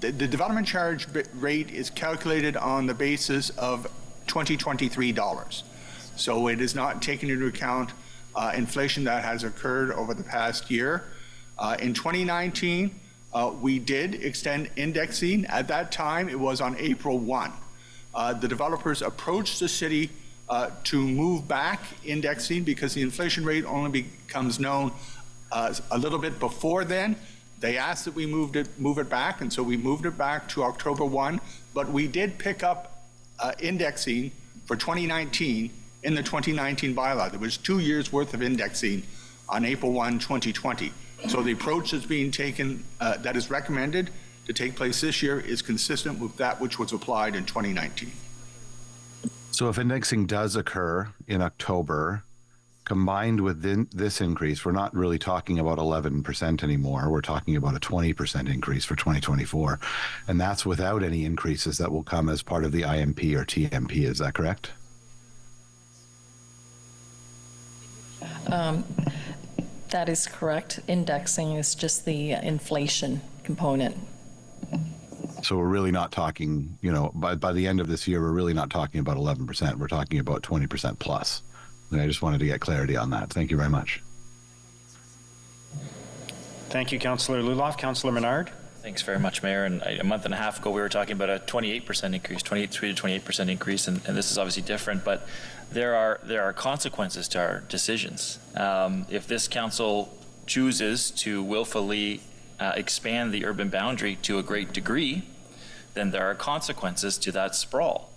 the development charge rate is calculated on the basis of 2023 dollars. So it is not taking into account inflation that has occurred over the past year. In 2019, we did extend indexing. At that time, it was on April 1. The developers approached the city to move back indexing because the inflation rate only becomes known a little bit before then. They asked that we move it back, and so we moved it back to October 1. But we did pick up indexing for 2019 in the 2019 bylaw. There was 2 years worth of indexing on April 1, 2020. So the approach that's being taken, that is recommended to take place this year, is consistent with that which was applied in 2019. So if indexing does occur in October, combined with this increase, we're not really talking about 11% anymore. We're talking about a 20% increase for 2024. And that's without any increases that will come as part of the IMP or TMP. Is that correct? That is correct. Indexing is just the inflation component. So we're really not talking, by the end of this year, we're really not talking about 11%. We're talking about 20% plus. And I just wanted to get clarity on that. Thank you very much. Thank you, Councillor Luloff. Councillor Menard. Thanks very much, Mayor. And a month and a half ago, we were talking about a 28% increase, 23 to 28% increase, and this is obviously different. But there are consequences to our decisions. If this council chooses to willfully expand the urban boundary to a great degree, then there are consequences to that sprawl.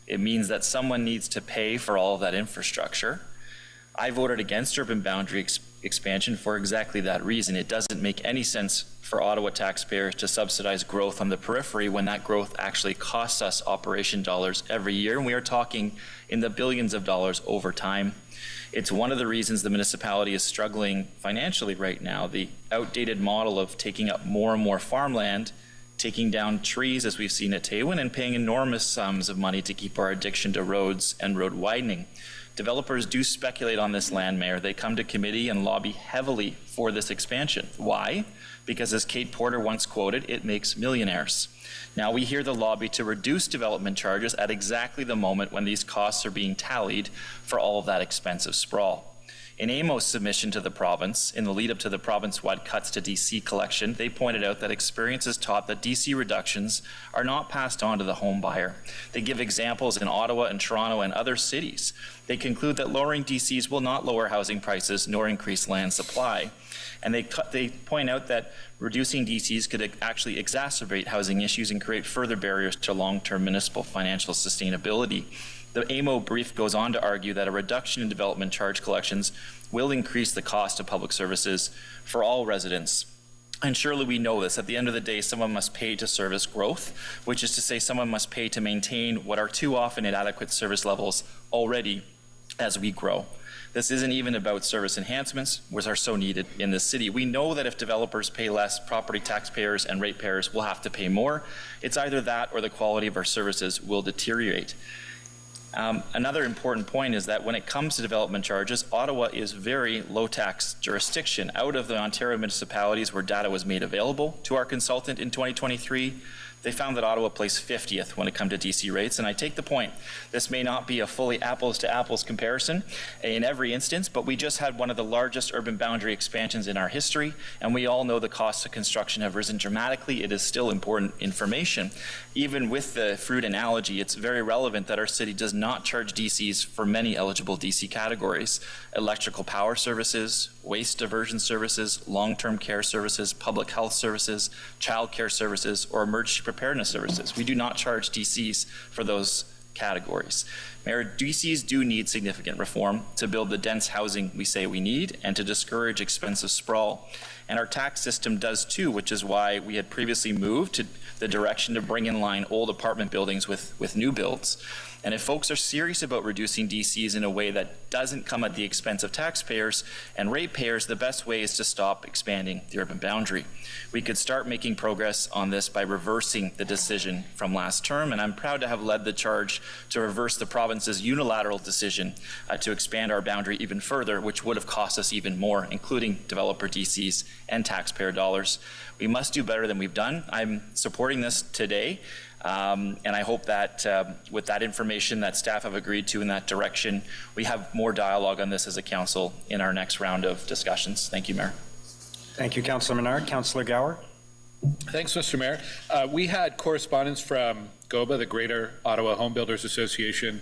It means that someone needs to pay for all of that infrastructure. I voted against urban boundary expansion for exactly that reason. It doesn't make any sense for Ottawa taxpayers to subsidize growth on the periphery when that growth actually costs us operation dollars every year, and we are talking in the billions of dollars over time. It's one of the reasons the municipality is struggling financially right now. The outdated model of taking up more and more farmland, taking down trees as we've seen at Taywin, and paying enormous sums of money to keep our addiction to roads and road widening. Developers do speculate on this land, Mayor. They come to committee and lobby heavily for this expansion. Why? Because as Kate Porter once quoted, it makes millionaires. Now we hear the lobby to reduce development charges at exactly the moment when these costs are being tallied for all of that expensive sprawl. In AMO's submission to the province, in the lead up to the province-wide cuts to DC collection, they pointed out that experience has taught that DC reductions are not passed on to the home buyer. They give examples in Ottawa and Toronto and other cities. They conclude that lowering DCs will not lower housing prices nor increase land supply. And they point out that reducing DCs could actually exacerbate housing issues and create further barriers to long-term municipal financial sustainability. The AMO brief goes on to argue that a reduction in development charge collections will increase the cost of public services for all residents. And surely we know this. At the end of the day, someone must pay to service growth, which is to say someone must pay to maintain what are too often inadequate service levels already as we grow. This isn't even about service enhancements, which are so needed in this city. We know that if developers pay less, property taxpayers and ratepayers will have to pay more. It's either that or the quality of our services will deteriorate. Another important point is that when it comes to development charges, Ottawa is very low tax jurisdiction. Out of the Ontario municipalities where data was made available to our consultant in 2023, they found that Ottawa placed 50th when it comes to DC rates. And I take the point, this may not be a fully apples to apples comparison in every instance, but we just had one of the largest urban boundary expansions in our history. And we all know the costs of construction have risen dramatically. It is still important information. Even with the fruit analogy, it's very relevant that our city does not charge DCs for many eligible DC categories: electrical power services, waste diversion services, long-term care services, public health services, child care services, or emergency preparedness services. We do not charge DCs for those categories. Mayor, DCs do need significant reform to build the dense housing we say we need and to discourage expensive sprawl. And our tax system does too, which is why we had previously moved to the direction to bring in line old apartment buildings with new builds. And if folks are serious about reducing DCs in a way that doesn't come at the expense of taxpayers and ratepayers, the best way is to stop expanding the urban boundary. We could start making progress on this by reversing the decision from last term, and I'm proud to have led the charge to reverse the province's unilateral decision to expand our boundary even further, which would have cost us even more, including developer DCs and taxpayer dollars. We must do better than we've done. I'm supporting this today. And I hope that with that information that staff have agreed to in that direction, we have more dialogue on this as a council in our next round of discussions. Thank you, Mayor. Thank you, Councillor Menard. Councillor Gower. Thanks, Mr. Mayor. We had correspondence from GOBA, the Greater Ottawa Home Builders Association,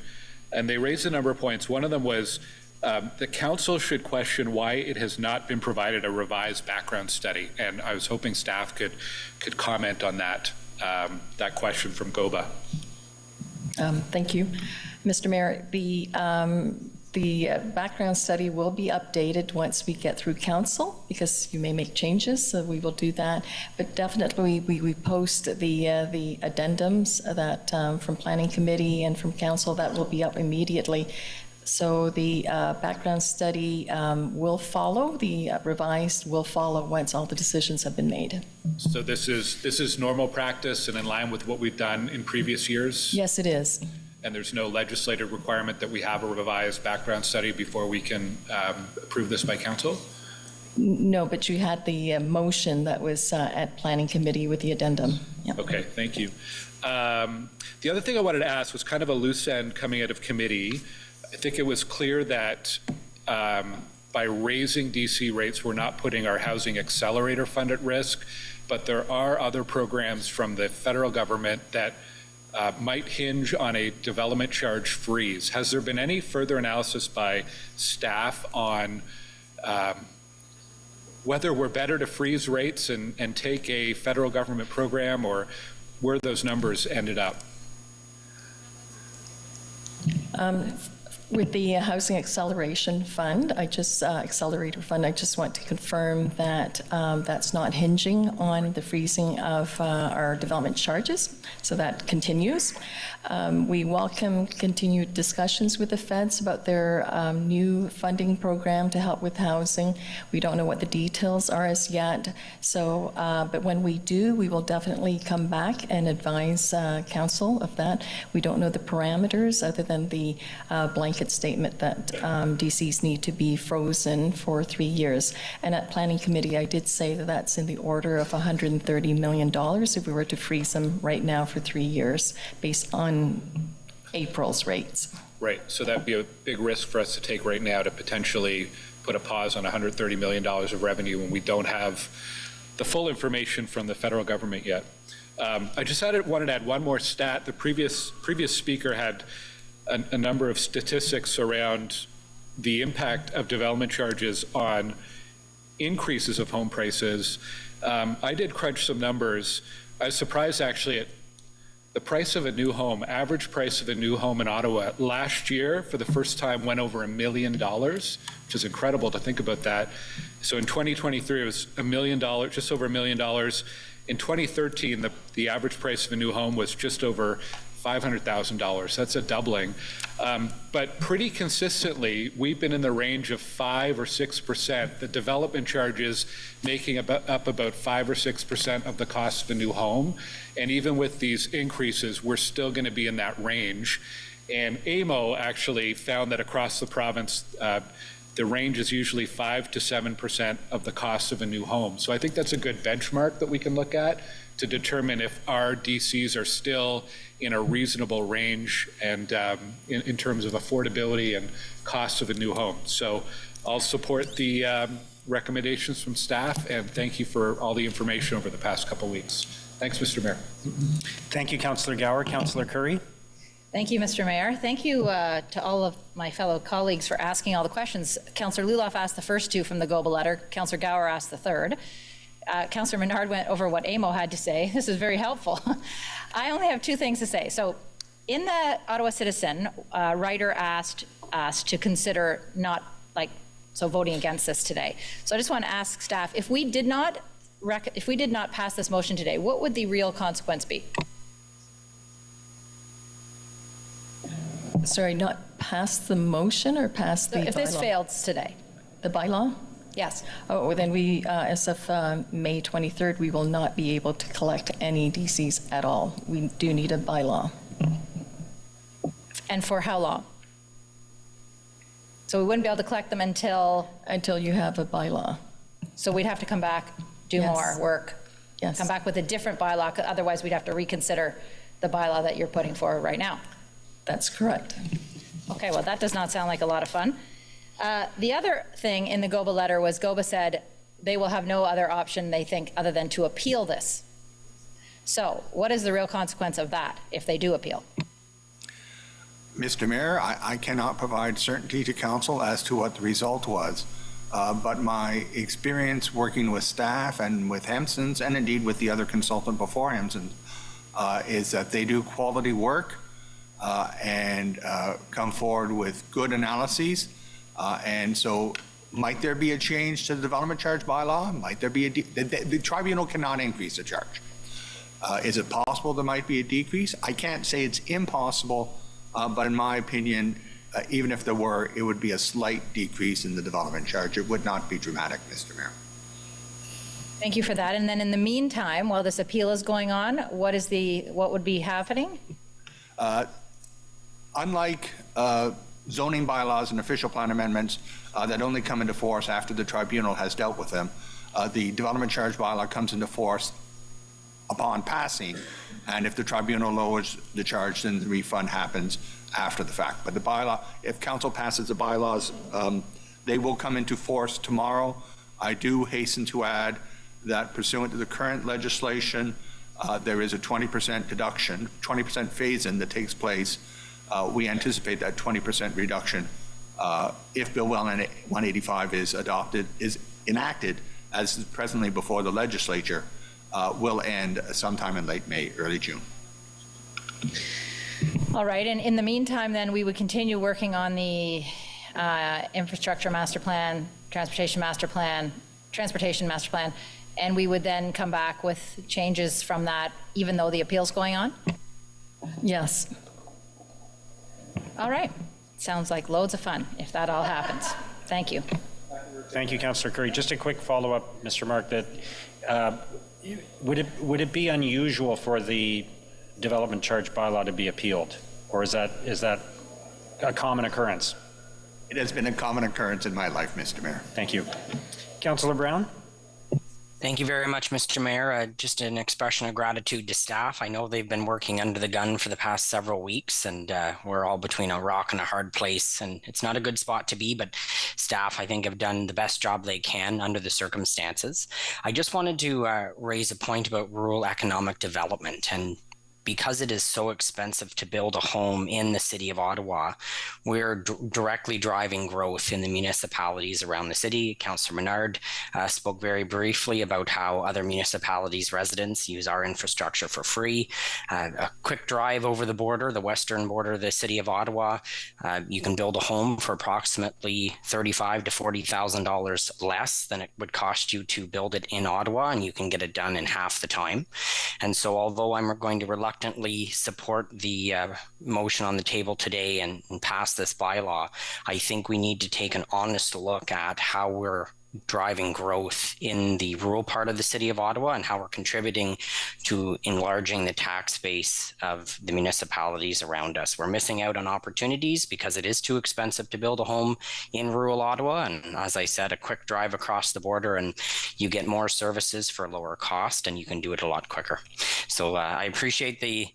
and they raised a number of points. One of them was the council should question why it has not been provided a revised background study, and I was hoping staff could comment on that. That question from GOBA. Thank you, Mr. Mayor. The background study will be updated once we get through council, because you may make changes, so we will do that. But definitely we post the addendums that from planning committee and from council, that will be up immediately. So the background study will follow, the revised will follow once all the decisions have been made. So this is normal practice and in line with what we've done in previous years? Yes, it is. And there's no legislative requirement that we have a revised background study before we can approve this by council? No, but you had the motion that was at planning committee with the addendum. Okay, thank you. The other thing I wanted to ask was kind of a loose end coming out of committee. I think it was clear that by raising DC rates, we're not putting our housing accelerator fund at risk, but there are other programs from the federal government that might hinge on a development charge freeze. Has there been any further analysis by staff on whether we're better to freeze rates and take a federal government program, or where those numbers ended up? With the Housing Acceleration Fund, Accelerator Fund, I just want to confirm that that's not hinging on the freezing of our development charges, so that continues. We welcome continued discussions with the feds about their new funding program to help with housing. We don't know what the details are as yet, so but when we do, we will definitely come back and advise council of that. We don't know the parameters other than the blanket statement that DCs need to be frozen for 3 years. And at Planning Committee, I did say that that's in the order of $130 million if we were to freeze them right now for 3 years based on April's rates. Right, so that'd be a big risk for us to take right now to potentially put a pause on $130 million of revenue when we don't have the full information from the federal government yet. I just wanted to add one more stat. The previous speaker had a number of statistics around the impact of development charges on increases of home prices. I did crunch some numbers. I was surprised actually at the price of a new home, average price of a new home in Ottawa last year for the first time went over $1 million, which is incredible to think about that. So in 2023, it was $1 million, just over $1 million. In 2013, the average price of a new home was just over $500,000. That's a doubling. But pretty consistently, we've been in the range of 5 or 6%. The development charges making up about 5 or 6% of the cost of a new home. And even with these increases, we're still going to be in that range. And AMO actually found that across the province, the range is usually 5 to 7% of the cost of a new home. So I think that's a good benchmark that we can look at to determine if our DCs are still in a reasonable range and in terms of affordability and cost of a new home. So I'll support the recommendations from staff, and thank you for all the information over the past couple of weeks. Thanks, Mr. Mayor. Thank you, Councillor Gower. Councillor Curry. Thank you, Mr. Mayor. Thank you to all of my fellow colleagues for asking all the questions. Councillor Luloff asked the first two from the GOBA letter. Councillor Gower asked the third. Councillor Menard went over what AMO had to say. This is very helpful. I only have two things to say. So in the Ottawa Citizen, writer asked us to consider voting against this today. So I just want to ask staff, if we did not pass this motion today, what would the real consequence be? Sorry, not pass the motion or pass the bylaw? If this fails today. The bylaw? Yes. Oh, well, then we, as of May 23rd, we will not be able to collect any DCs at all. We do need a bylaw. And for how long? So we wouldn't be able to collect them until? Until you have a bylaw. So we'd have to come back, do more work. Yes. Come back with a different bylaw, otherwise we'd have to reconsider the bylaw that you're putting forward right now. That's correct. Okay, well, that does not sound like a lot of fun. The other thing in the GOBA letter was GOBA said they will have no other option, they think, other than to appeal this. So what is the real consequence of that if they do appeal? Mr. Mayor, I cannot provide certainty to council as to what the result was. But my experience working with staff and with Hempson's, and indeed with the other consultant before Hempson's, is that they do quality work and come forward with good analyses. And so might there be a change to the development charge bylaw? Might there be the tribunal cannot increase the charge. Is it possible there might be a decrease? I can't say it's impossible, but in my opinion, even if there were, it would be a slight decrease in the development charge. It would not be dramatic, Mr. Mayor. Thank you for that. And then in the meantime, while this appeal is going on, what would be happening? Unlike zoning bylaws and official plan amendments that only come into force after the tribunal has dealt with them, the development charge bylaw comes into force upon passing. And if the tribunal lowers the charge, then the refund happens after the fact. But the bylaw, if council passes the bylaws, they will come into force tomorrow. I do hasten to add that pursuant to the current legislation, there is a 20% deduction, 20% phase-in that takes place. We anticipate that 20% reduction, if Bill 185 is enacted, as is presently before the legislature, will end sometime in late May, early June. All right, and in the meantime, then, we would continue working on the infrastructure master plan, transportation master plan, and we would then come back with changes from that, even though the appeal's going on? Yes. All right. Sounds like loads of fun if that all happens. Thank you. Thank you, Councillor Curry. Just a quick follow-up, Mr. Mark, that would it be unusual for the development charge bylaw to be appealed, or is that a common occurrence? It has been a common occurrence in my life, Mr. Mayor. Thank you. Councillor Brown? Thank you very much, Mr. Mayor. Just an expression of gratitude to staff. I know they've been working under the gun for the past several weeks, and we're all between a rock and a hard place, and it's not a good spot to be, but staff, I think, have done the best job they can under the circumstances. I just wanted to raise a point about rural economic development, and because it is so expensive to build a home in the city of Ottawa, we're directly driving growth in the municipalities around the city. Councillor Menard spoke very briefly about how other municipalities' residents use our infrastructure for free. A quick drive over the border, the western border of the city of Ottawa, you can build a home for approximately $35,000 to $40,000 less than it would cost you to build it in Ottawa, and you can get it done in half the time. And so although I'm going to reluctantly support the motion on the table today and pass this bylaw, I think we need to take an honest look at how we're driving growth in the rural part of the city of Ottawa and how we're contributing to enlarging the tax base of the municipalities around us. We're missing out on opportunities because it is too expensive to build a home in rural Ottawa. And as I said, a quick drive across the border and you get more services for lower cost and you can do it a lot quicker. So I appreciate the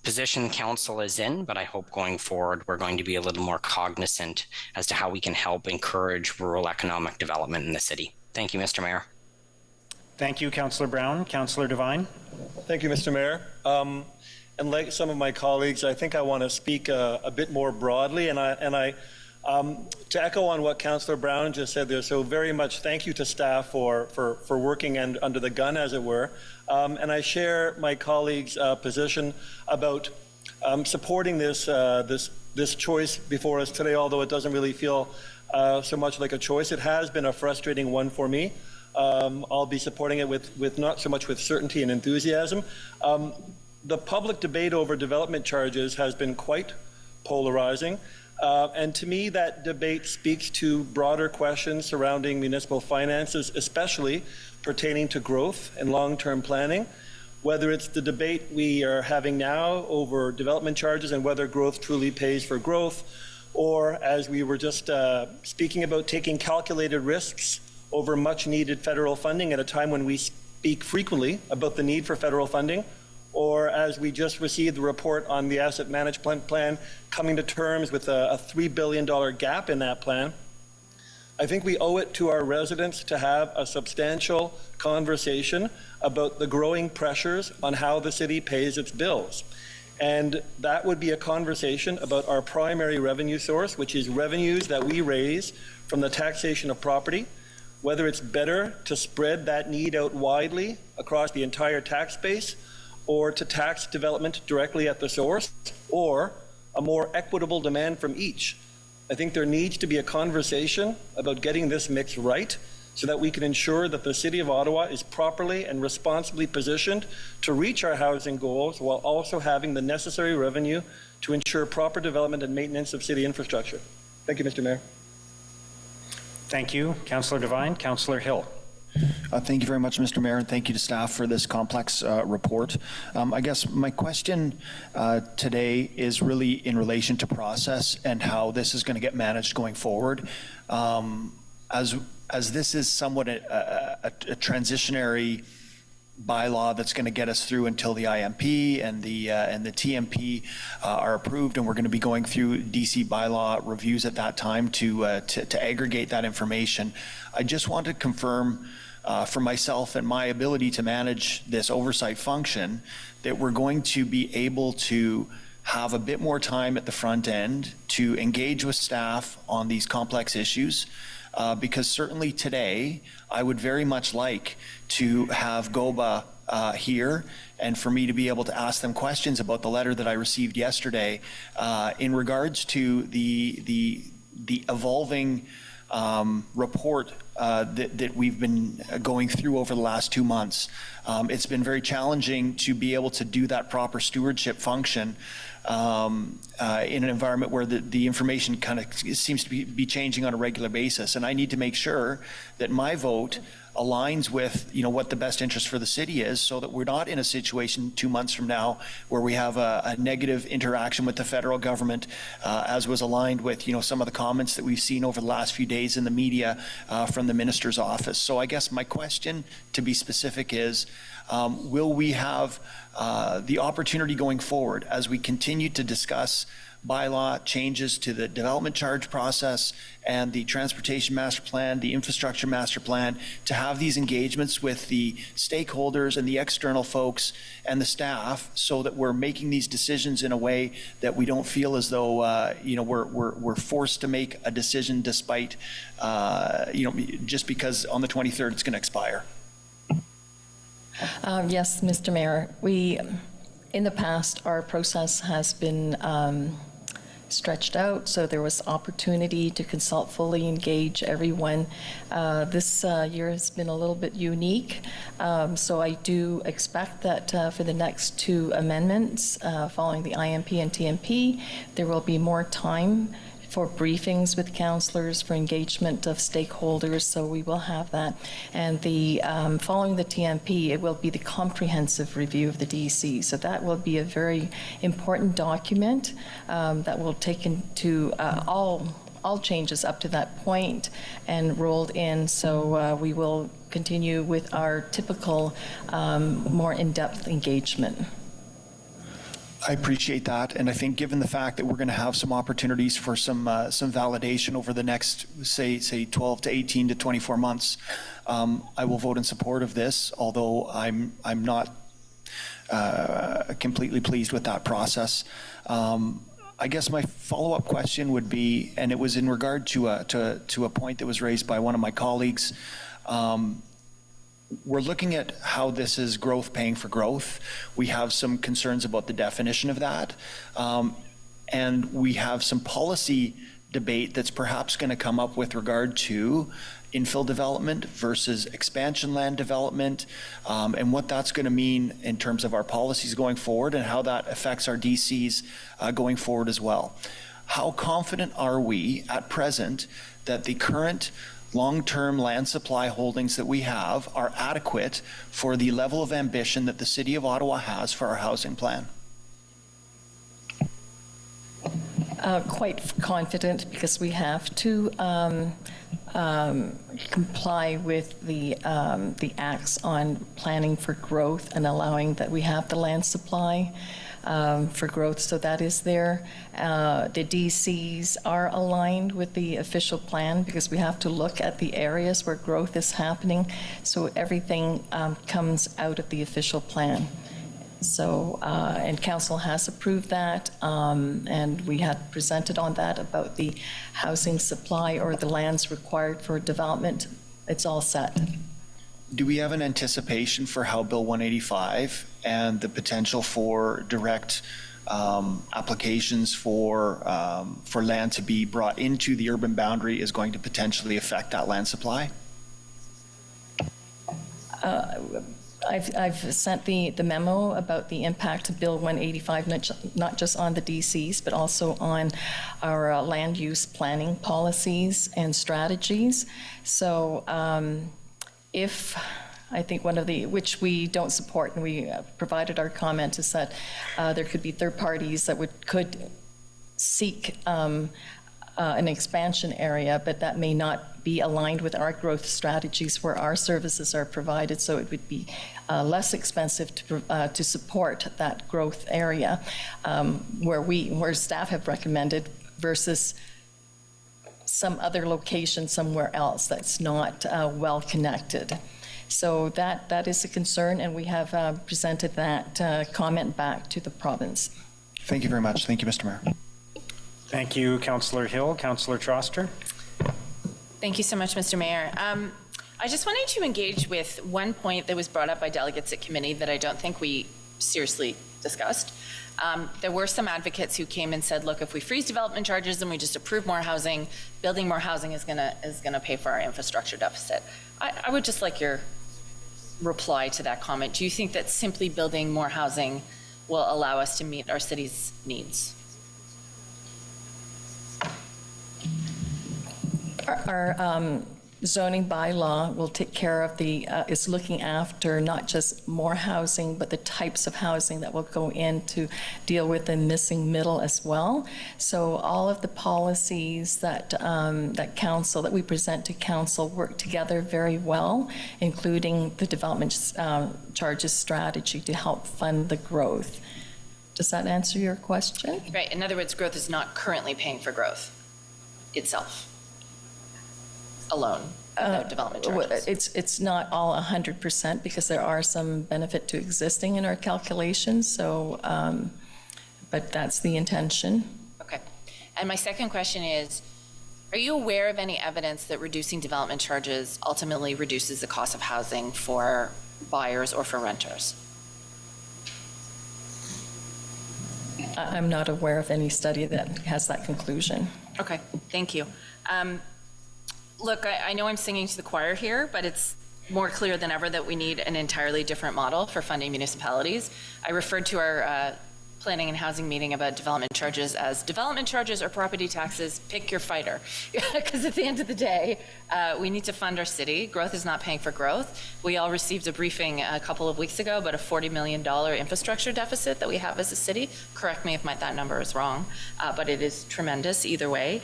position council is in, but I hope going forward we're going to be a little more cognizant as to how we can help encourage rural economic development in the city. Thank you, Mr. Mayor. Thank you, Councillor Brown. Councillor Devine. Thank you, Mr. Mayor. And like some of my colleagues, I think I want to speak a bit more broadly, and I to echo on what Councillor Brown just said there. So very much thank you to staff for working under the gun, as it were. And I share my colleagues' position about supporting this choice before us today, although it doesn't really feel so much like a choice. It has been a frustrating one for me. I'll be supporting it with not so much with certainty and enthusiasm. The public debate over development charges has been quite polarizing. And to me, that debate speaks to broader questions surrounding municipal finances, especially pertaining to growth and long-term planning. Whether it's the debate we are having now over development charges and whether growth truly pays for growth, or as we were just speaking about, taking calculated risks over much needed federal funding at a time when we speak frequently about the need for federal funding, or as we just received the report on the asset management plan, coming to terms with a $3 billion gap in that plan. I think we owe it to our residents to have a substantial conversation about the growing pressures on how the city pays its bills. And that would be a conversation about our primary revenue source, which is revenues that we raise from the taxation of property, whether it's better to spread that need out widely across the entire tax base, or to tax development directly at the source, or a more equitable demand from each. I think there needs to be a conversation about getting this mix right so that we can ensure that the City of Ottawa is properly and responsibly positioned to reach our housing goals while also having the necessary revenue to ensure proper development and maintenance of city infrastructure. Thank you, Mr. Mayor. Thank you, Councillor Devine. Councillor Hill. Thank you very much, Mr. Mayor, and thank you to staff for this complex report. I guess my question today is really in relation to process and how this is going to get managed going forward. As this is somewhat a transitionary bylaw that's going to get us through until the IMP and the TMP are approved, and we're going to be going through DC bylaw reviews at that time to aggregate that information. I just want to confirm for myself and my ability to manage this oversight function that we're going to be able to have a bit more time at the front end to engage with staff on these complex issues. Because certainly today, I would very much like to have GOBA here and for me to be able to ask them questions about the letter that I received yesterday in regards to the evolving report that we've been going through over the last 2 months. It's been very challenging to be able to do that proper stewardship function in an environment where the information kind of seems to be changing on a regular basis. And I need to make sure that my vote aligns with, you know, what the best interest for the city is, so that we're not in a situation 2 months from now where we have a negative interaction with the federal government, as was aligned with, you know, some of the comments that we've seen over the last few days in the media from the minister's office. So I guess my question, to be specific, is will we have the opportunity going forward as we continue to discuss bylaw changes to the development charge process and the transportation master plan, the infrastructure master plan, to have these engagements with the stakeholders and the external folks and the staff, so that we're making these decisions in a way that we don't feel as though you know, we're forced to make a decision despite you know, just because on the 23rd it's going to expire. Yes, Mr. Mayor. In the past, our process has been stretched out, so there was opportunity to consult, fully engage everyone. This year has been a little bit unique, so I do expect that for the next 2 amendments, following the IMP and TMP, there will be more time for briefings with councillors, for engagement of stakeholders, so we will have that. And the following the TMP, it will be the comprehensive review of the DC. So that will be a very important document that will take into all changes up to that point and rolled in. So we will continue with our typical more in-depth engagement. I appreciate that, and I think given the fact that we're going to have some opportunities for some validation over the next, say 12 to 18 to 24 months, I will vote in support of this, although I'm not completely pleased with that process. I guess my follow-up question would be, and it was in regard to a point that was raised by one of my colleagues. We're looking at how this is growth paying for growth. We have some concerns about the definition of that. And we have some policy debate that's perhaps going to come up with regard to infill development versus expansion land development, and what that's going to mean in terms of our policies going forward and how that affects our DCs going forward as well. How confident are we at present that the current long-term land supply holdings that we have are adequate for the level of ambition that the City of Ottawa has for our housing plan? Quite confident, because we have to comply with the acts on planning for growth and allowing that we have the land supply for growth, so that is there. The DCs are aligned with the official plan, because we have to look at the areas where growth is happening, so everything comes out of the official plan. So, and council has approved that, and we had presented on that about the housing supply or the lands required for development. It's all set. Do we have an anticipation for how Bill 185 and the potential for direct applications for land to be brought into the urban boundary is going to potentially affect that land supply? I've sent the memo about the impact of Bill 185, not just on the DCs, but also on our land use planning policies and strategies. So if I think one of the, which we don't support, and we provided our comment, is that there could be third parties that could seek an expansion area, but that may not be aligned with our growth strategies where our services are provided, so it would be less expensive to support that growth area where staff have recommended versus some other location somewhere else that's not well connected. So that is a concern, and we have presented that comment back to the province. Thank you very much. Thank you, Mr. Mayor. Thank you, Councillor Hill. Councillor Troster. Thank you so much, Mr. Mayor. I just wanted to engage with one point that was brought up by delegates at committee that I don't think we seriously discussed. There were some advocates who came and said, look, if we freeze development charges and we just approve more housing, building more housing is gonna pay for our infrastructure deficit. I would just like your reply to that comment. Do you think that simply building more housing will allow us to meet our city's needs? Our zoning bylaw will take care of is looking after not just more housing, but the types of housing that will go in to deal with the missing middle as well. So all of the policies that that we present to council work together very well, including the development charges strategy to help fund the growth. Does that answer your question? Right. In other words, growth is not currently paying for growth itself alone, without development charges. It's not all 100% because there are some benefit to existing in our calculations. So, but that's the intention. Okay. And my second question is, are you aware of any evidence that reducing development charges ultimately reduces the cost of housing for buyers or for renters? I'm not aware of any study that has that conclusion. Okay, thank you. Look, I know I'm singing to the choir here, but it's more clear than ever that we need an entirely different model for funding municipalities. I referred to our planning and housing meeting about development charges as development charges or property taxes, pick your fighter. Because at the end of the day, we need to fund our city. Growth is not paying for growth. We all received a briefing a couple of weeks ago about a $40 million infrastructure deficit that we have as a city. Correct me if that number is wrong, but it is tremendous either way.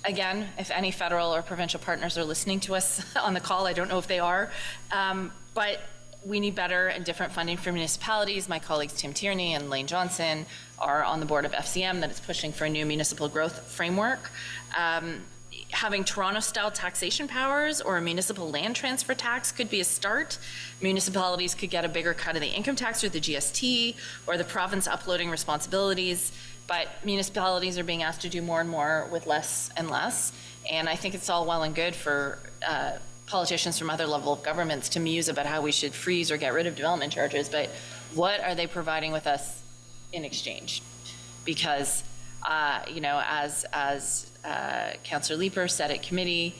Again, if any federal or provincial partners are listening to us on the call, I don't know if they are, but we need better and different funding for municipalities. My colleagues Tim Tierney and Lane Johnson are on the board of FCM that is pushing for a new municipal growth framework. Having Toronto-style taxation powers or a municipal land transfer tax could be a start. Municipalities could get a bigger cut of the income tax through the GST or the province uploading responsibilities. But municipalities are being asked to do more and more with less and less. And I think it's all well and good for politicians from other level of governments to muse about how we should freeze or get rid of development charges. But what are they providing with us in exchange? Because, as Councillor Leeper said at committee,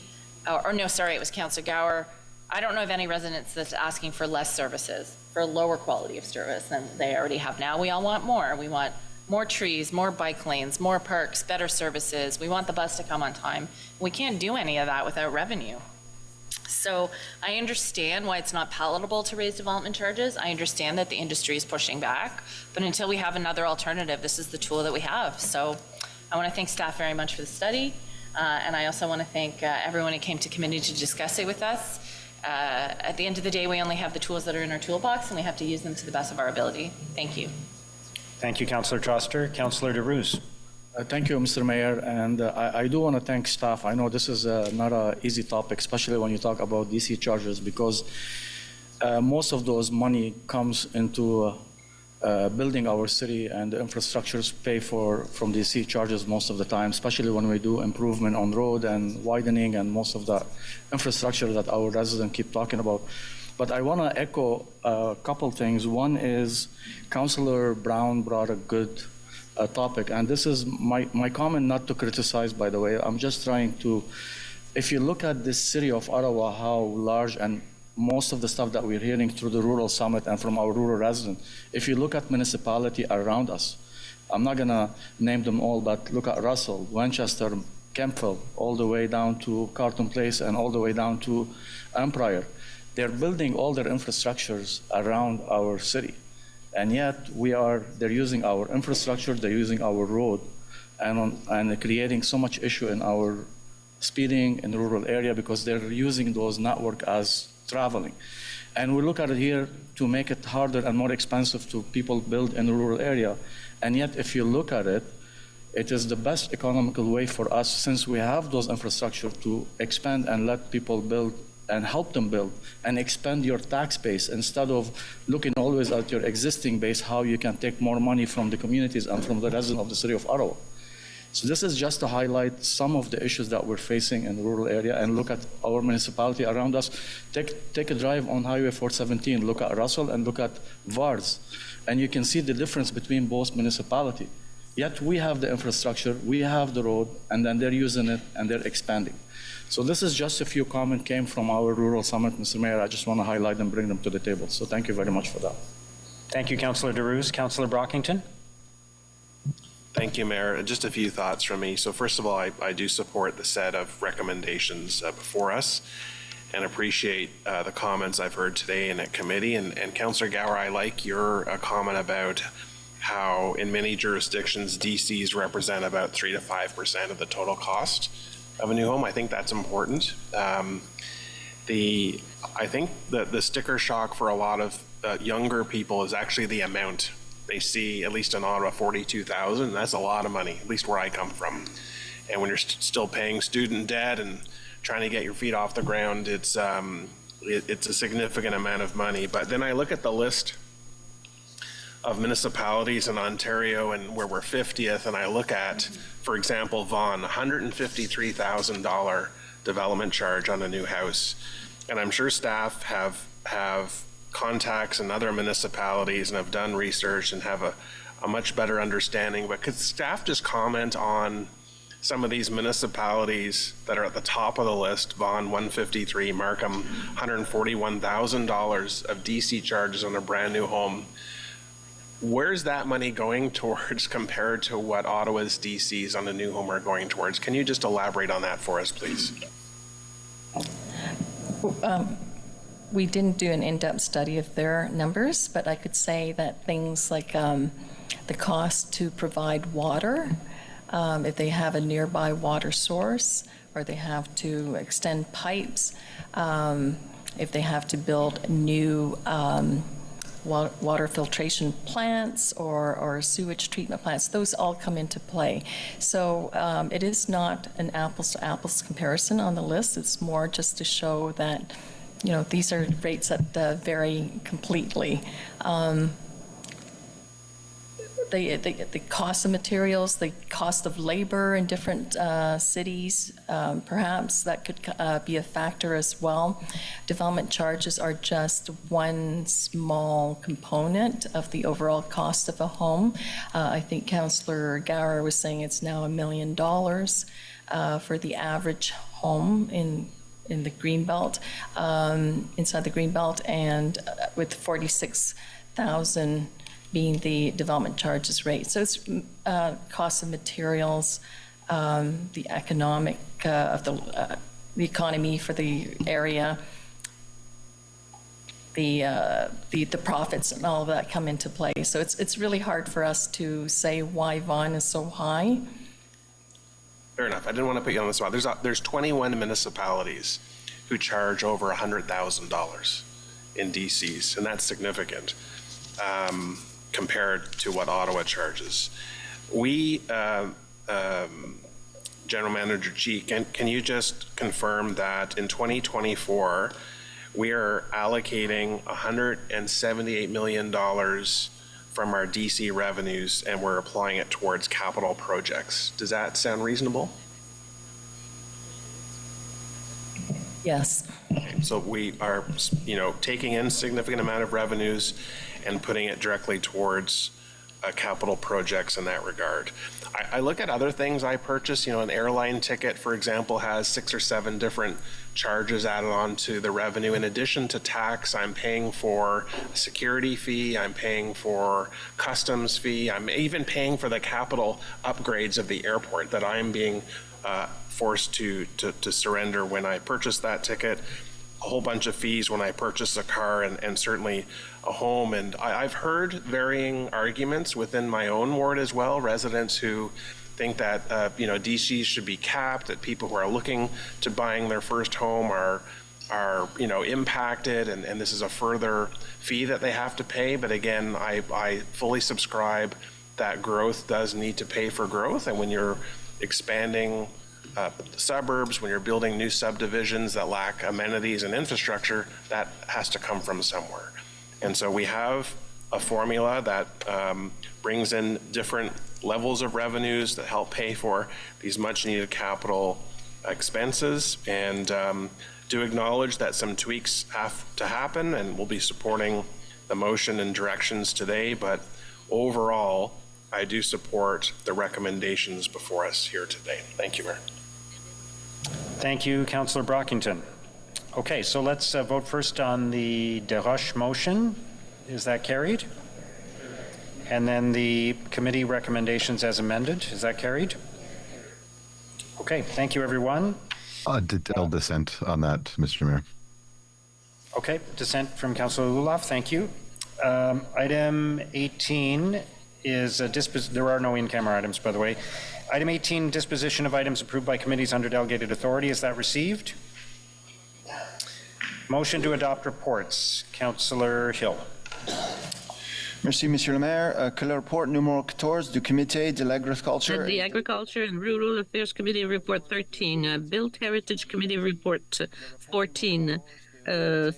it was Councillor Gower, I don't know of any residents that's asking for less services, for a lower quality of service than they already have now. We all want more. We want more trees, more bike lanes, more parks, better services. We want the bus to come on time. We can't do any of that without revenue. So I understand why it's not palatable to raise development charges. I understand that the industry is pushing back, but until we have another alternative, this is the tool that we have. So I want to thank staff very much for the study. And I also want to thank everyone who came to committee to discuss it with us. At the end of the day, we only have the tools that are in our toolbox, and we have to use them to the best of our ability. Thank you. Thank you, Councillor Troster. Councillor DeRuse. Thank you, Mr. Mayor, and I do want to thank staff. I know this is not an easy topic, especially when you talk about DC charges, because most of those money comes into building our city, and the infrastructures pay from DC charges most of the time, especially when we do improvement on road and widening and most of the infrastructure that our residents keep talking about. But I want to echo a couple things. One is Councillor Brown brought a good topic, and this is my comment, not to criticize, by the way. I'm just trying to, if you look at this city of Ottawa, how large, and most of the stuff that we're hearing through the Rural Summit and from our rural residents, if you look at municipality around us, I'm not going to name them all, but look at Russell, Winchester, Kempville, all the way down to Carleton Place and all the way down to Empire. They're building all their infrastructures around our city. And yet they're using our infrastructure, they're using our road, and creating so much issue in our speeding in the rural area because they're using those network as traveling. And we look at it here to make it harder and more expensive to people build in the rural area. And yet, if you look at it, it is the best economical way for us, since we have those infrastructure, to expand and let people build and help them build and expand your tax base instead of looking always at your existing base, how you can take more money from the communities and from the residents of the city of Ottawa. So this is just to highlight some of the issues that we're facing in the rural area and look at our municipality around us. Take a drive on Highway 417, look at Russell and look at Vars, and you can see the difference between both municipalities. Yet we have the infrastructure, we have the road, and then they're using it and they're expanding. So this is just a few comments came from our rural summit, Mr. Mayor. I just want to highlight them, bring them to the table. So thank you very much for that. Thank you, Councillor DeRuse. Councillor Brockington. Thank you, Mayor. Just a few thoughts from me. So first of all, I do support the set of recommendations before us and appreciate the comments I've heard today in at committee. And Councillor Gower, I like your comment about how in many jurisdictions, DCs represent about 3 to 5% of the total cost of a new home. I think that's important. I think that the sticker shock for a lot of younger people is actually the amount. They see, at least in Ottawa, 42,000. That's a lot of money, at least where I come from. And when you're still paying student debt and trying to get your feet off the ground, it's a significant amount of money. But then I look at the list of municipalities in Ontario and where we're 50th, and I look at, for example, Vaughan, $153,000 development charge on a new house. And I'm sure staff have contacts in other municipalities and have done research and have a much better understanding. But could staff just comment on some of these municipalities that are at the top of the list? Vaughan, 153, Markham, $141,000 of DC charges on a brand new home. Where's that money going towards compared to what Ottawa's DCs on a new home are going towards? Can you just elaborate on that for us, please? We didn't do an in-depth study of their numbers, but I could say that things like the cost to provide water, if they have a nearby water source, or they have to extend pipes, if they have to build new water filtration plants or sewage treatment plants, those all come into play. So it is not an apples to apples comparison on the list. It's more just to show that, you know, these are rates that vary completely. The cost of materials, the cost of labor in different cities, perhaps that could be a factor as well. Development charges are just one small component of the overall cost of a home. I think Councillor Gower was saying it's now $1 million for the average home in the Greenbelt, inside the Greenbelt, and with 46,000 being the development charges rate. So it's cost of materials, the economic of the economy for the area, the profits and all of that come into play. So it's really hard for us to say why Vaughan is so high. Fair enough. I didn't want to put you on the spot. There's 21 municipalities who charge over $100,000 in DCs, and that's significant compared to what Ottawa charges. We, General Manager G, can you just confirm that in 2024 we are allocating $178 million from our DC revenues and we're applying it towards capital projects? Does that sound reasonable? Yes. Okay, so we are, taking in a significant amount of revenues and putting it directly towards capital projects in that regard. I look at other things I purchase. An airline ticket, for example, has 6 or 7 different charges added on to the revenue. In addition to tax, I'm paying for a security fee, I'm paying for customs fee, I'm even paying for the capital upgrades of the airport that I'm being forced to surrender when I purchase that ticket. A whole bunch of fees when I purchase a car and certainly a home. And I've heard varying arguments within my own ward as well, residents who think that DCs should be capped, that people who are looking to buying their first home are impacted, and this is a further fee that they have to pay. But again, I fully subscribe that growth does need to pay for growth, and when you're expanding suburbs, when you're building new subdivisions that lack amenities and infrastructure, that has to come from somewhere. And so we have a formula that brings in different levels of revenues that help pay for these much needed capital expenses, and do acknowledge that some tweaks have to happen, and we'll be supporting the motion and directions today. But overall, I do support the recommendations before us here today. Thank you, Mayor. Thank you, Councillor Brockington. Okay, so let's vote first on the Desroches motion. Is that carried? And then the committee recommendations as amended. Is that carried? Okay, thank you, everyone. I'll dissent on that, Mr. Mayor. Okay, dissent from Councillor Luloff. Thank you. Item 18 is there are no in-camera items, by the way. Item 18, disposition of items approved by committees under delegated authority. Is that received? Motion to adopt reports. Councillor Hill. Merci, Monsieur le Maire. Que le rapport numéro 14 du Comité de l'Agriculture. The Agriculture and Rural Affairs Committee Report 13, Built Heritage Committee Report 14,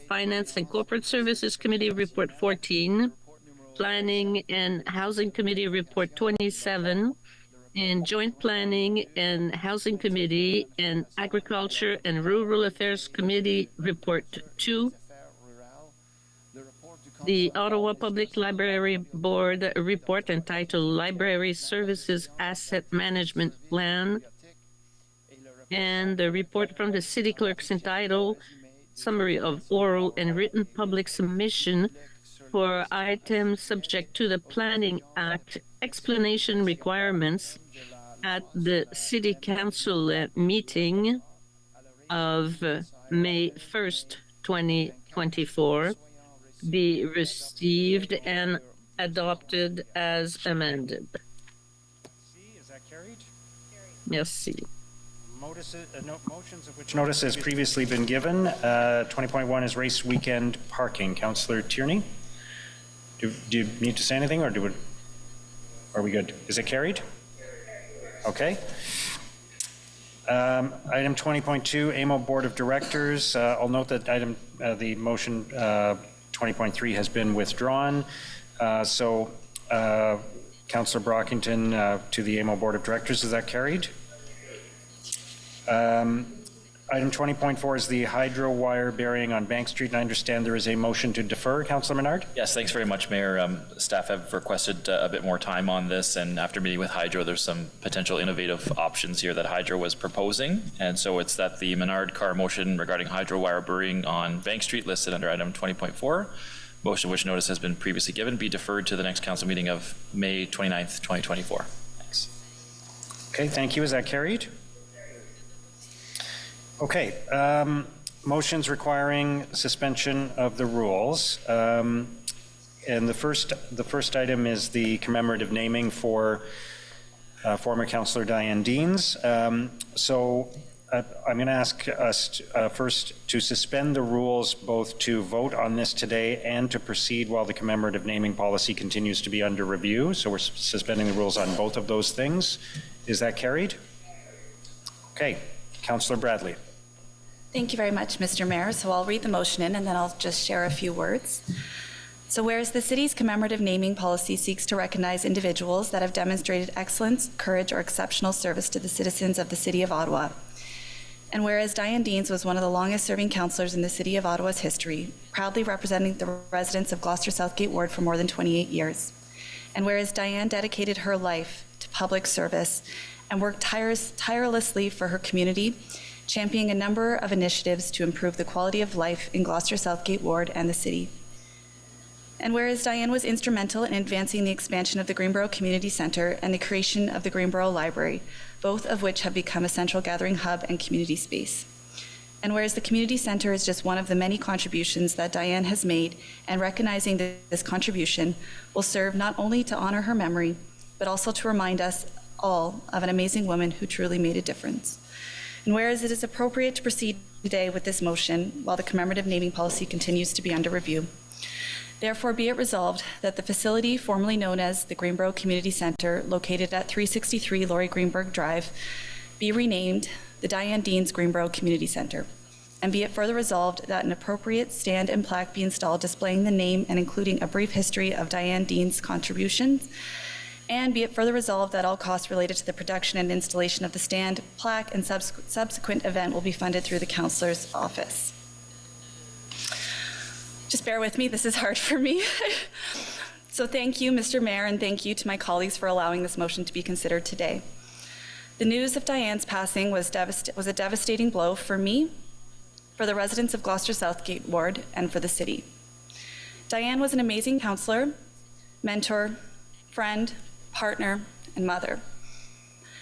Finance and Corporate Services Committee Report 14, Planning and Housing Committee Report 27, and Joint Planning and Housing Committee and Agriculture and Rural Affairs Committee Report 2, the Ottawa Public Library Board report entitled Library Services Asset Management Plan, and the report from the City Clerks entitled Summary of Oral and Written Public Submission for items subject to the Planning Act explanation requirements at the City Council meeting of May 1st, 2024, be received and adopted as amended. Is that carried? Merci. Motions of which notice has previously been given. 20.1 is race weekend parking. Councillor Tierney, do you need to say anything, or are we good? Is it carried? Okay. Item 20.2, AMO Board of Directors. I'll note that the motion 20.3 has been withdrawn. So Councillor Brockington to the AMO Board of Directors, is that carried? Item 20.4 is the hydro wire burying on Bank Street, and I understand there is a motion to defer. Councillor Menard? Yes, thanks very much, Mayor. Staff have requested a bit more time on this, and after meeting with Hydro, there's some potential innovative options here that Hydro was proposing, and so it's that the Menard Carr motion regarding hydro wire burying on Bank Street, listed under item 20.4, motion which notice has been previously given, be deferred to the next council meeting of May 29th, 2024. Thanks. Okay, thank you. Is that carried? Okay, motions requiring suspension of the rules. And the first item is the commemorative naming for former Councillor Diane Deans. So I'm going to ask us first to suspend the rules, both to vote on this today and to proceed while the commemorative naming policy continues to be under review. So we're suspending the rules on both of those things. Is that carried? Okay, Councillor Bradley. Thank you very much, Mr. Mayor. So I'll read the motion in and then I'll just share a few words. So whereas the city's commemorative naming policy seeks to recognize individuals that have demonstrated excellence, courage, or exceptional service to the citizens of the City of Ottawa, and whereas Diane Deans was one of the longest-serving councillors in the City of Ottawa's history, proudly representing the residents of Gloucester Southgate Ward for more than 28 years, and whereas Diane dedicated her life to public service and worked tirelessly for her community, championing a number of initiatives to improve the quality of life in Gloucester Southgate Ward and the city. And whereas Diane was instrumental in advancing the expansion of the Greenboro Community Centre and the creation of the Greenboro Library, both of which have become a central gathering hub and community space. And whereas the Community Centre is just one of the many contributions that Diane has made, and recognizing this contribution will serve not only to honor her memory, but also to remind us all of an amazing woman who truly made a difference. And whereas it is appropriate to proceed today with this motion while the commemorative naming policy continues to be under review, therefore be it resolved that the facility formerly known as the Greenboro Community Center, located at 363 Laurie Greenberg Drive, be renamed the Diane Deans Greenboro Community Center. And be it further resolved that an appropriate stand and plaque be installed displaying the name and including a brief history of Diane Dean's contributions. And be it further resolved that all costs related to the production and installation of the stand, plaque, and subsequent event will be funded through the councillor's office. Just bear with me, this is hard for me. So thank you, Mr. Mayor, and thank you to my colleagues for allowing this motion to be considered today. The news of Diane's passing was a devastating blow for me, for the residents of Gloucester Southgate Ward, and for the city. Diane was an amazing counselor, mentor, friend, partner, and mother.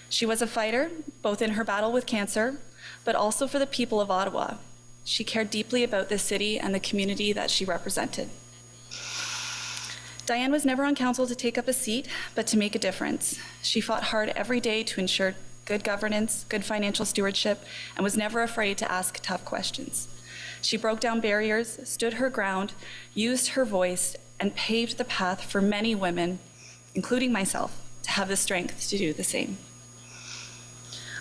She was a fighter, both in her battle with cancer, but also for the people of Ottawa. She cared deeply about this city and the community that she represented. Diane was never on council to take up a seat, but to make a difference. She fought hard every day to ensure good governance, good financial stewardship, and was never afraid to ask tough questions. She broke down barriers, stood her ground, used her voice, and paved the path for many women, including myself, to have the strength to do the same.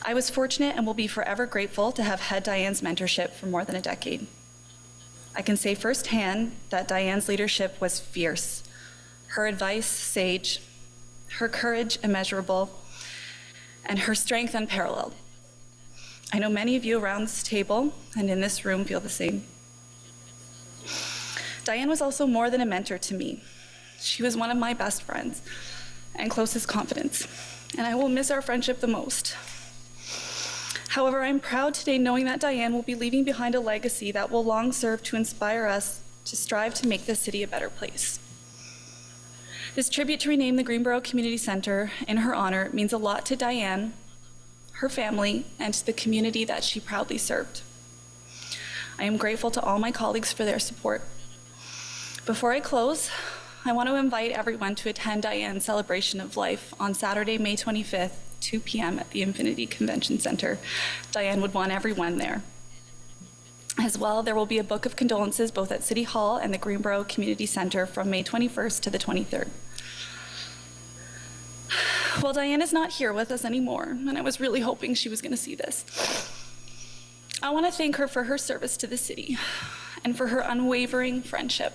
I was fortunate and will be forever grateful to have had Diane's mentorship for more than a decade. I can say firsthand that Diane's leadership was fierce, her advice sage, her courage immeasurable, and her strength unparalleled. I know many of you around this table and in this room feel the same. Diane was also more than a mentor to me. She was one of my best friends and closest confidants, and I will miss our friendship the most. However, I'm proud today knowing that Diane will be leaving behind a legacy that will long serve to inspire us to strive to make this city a better place. This tribute to rename the Greenboro Community Center in her honor means a lot to Diane, her family, and to the community that she proudly served. I am grateful to all my colleagues for their support. Before I close, I want to invite everyone to attend Diane's celebration of life on Saturday, May 25th, 2 p.m. at the Infinity Convention Center. Diane would want everyone there. As well, there will be a book of condolences both at City Hall and the Greenboro Community Center from May 21st to the 23rd. Well, Diane is not here with us anymore, and I was really hoping she was going to see this. I want to thank her for her service to the city and for her unwavering friendship.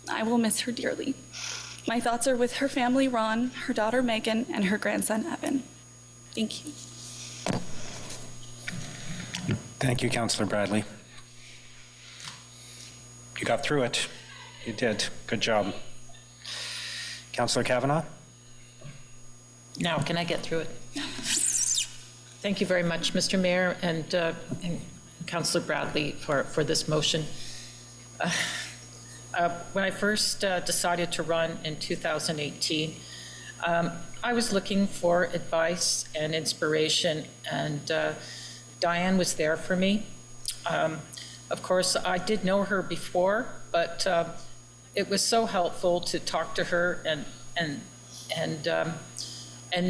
I will miss her dearly. My thoughts are with her family, Ron, her daughter, Megan, and her grandson, Evan. Thank you. Thank you, Councillor Bradley. You got through it. You did. Good job. Councillor Kavanagh? Now, can I get through it? Thank you very much, Mr. Mayor and Councillor Bradley for this motion. When I first decided to run in 2018, I was looking for advice and inspiration, and Diane was there for me. Of course, I did know her before, but it was so helpful to talk to her and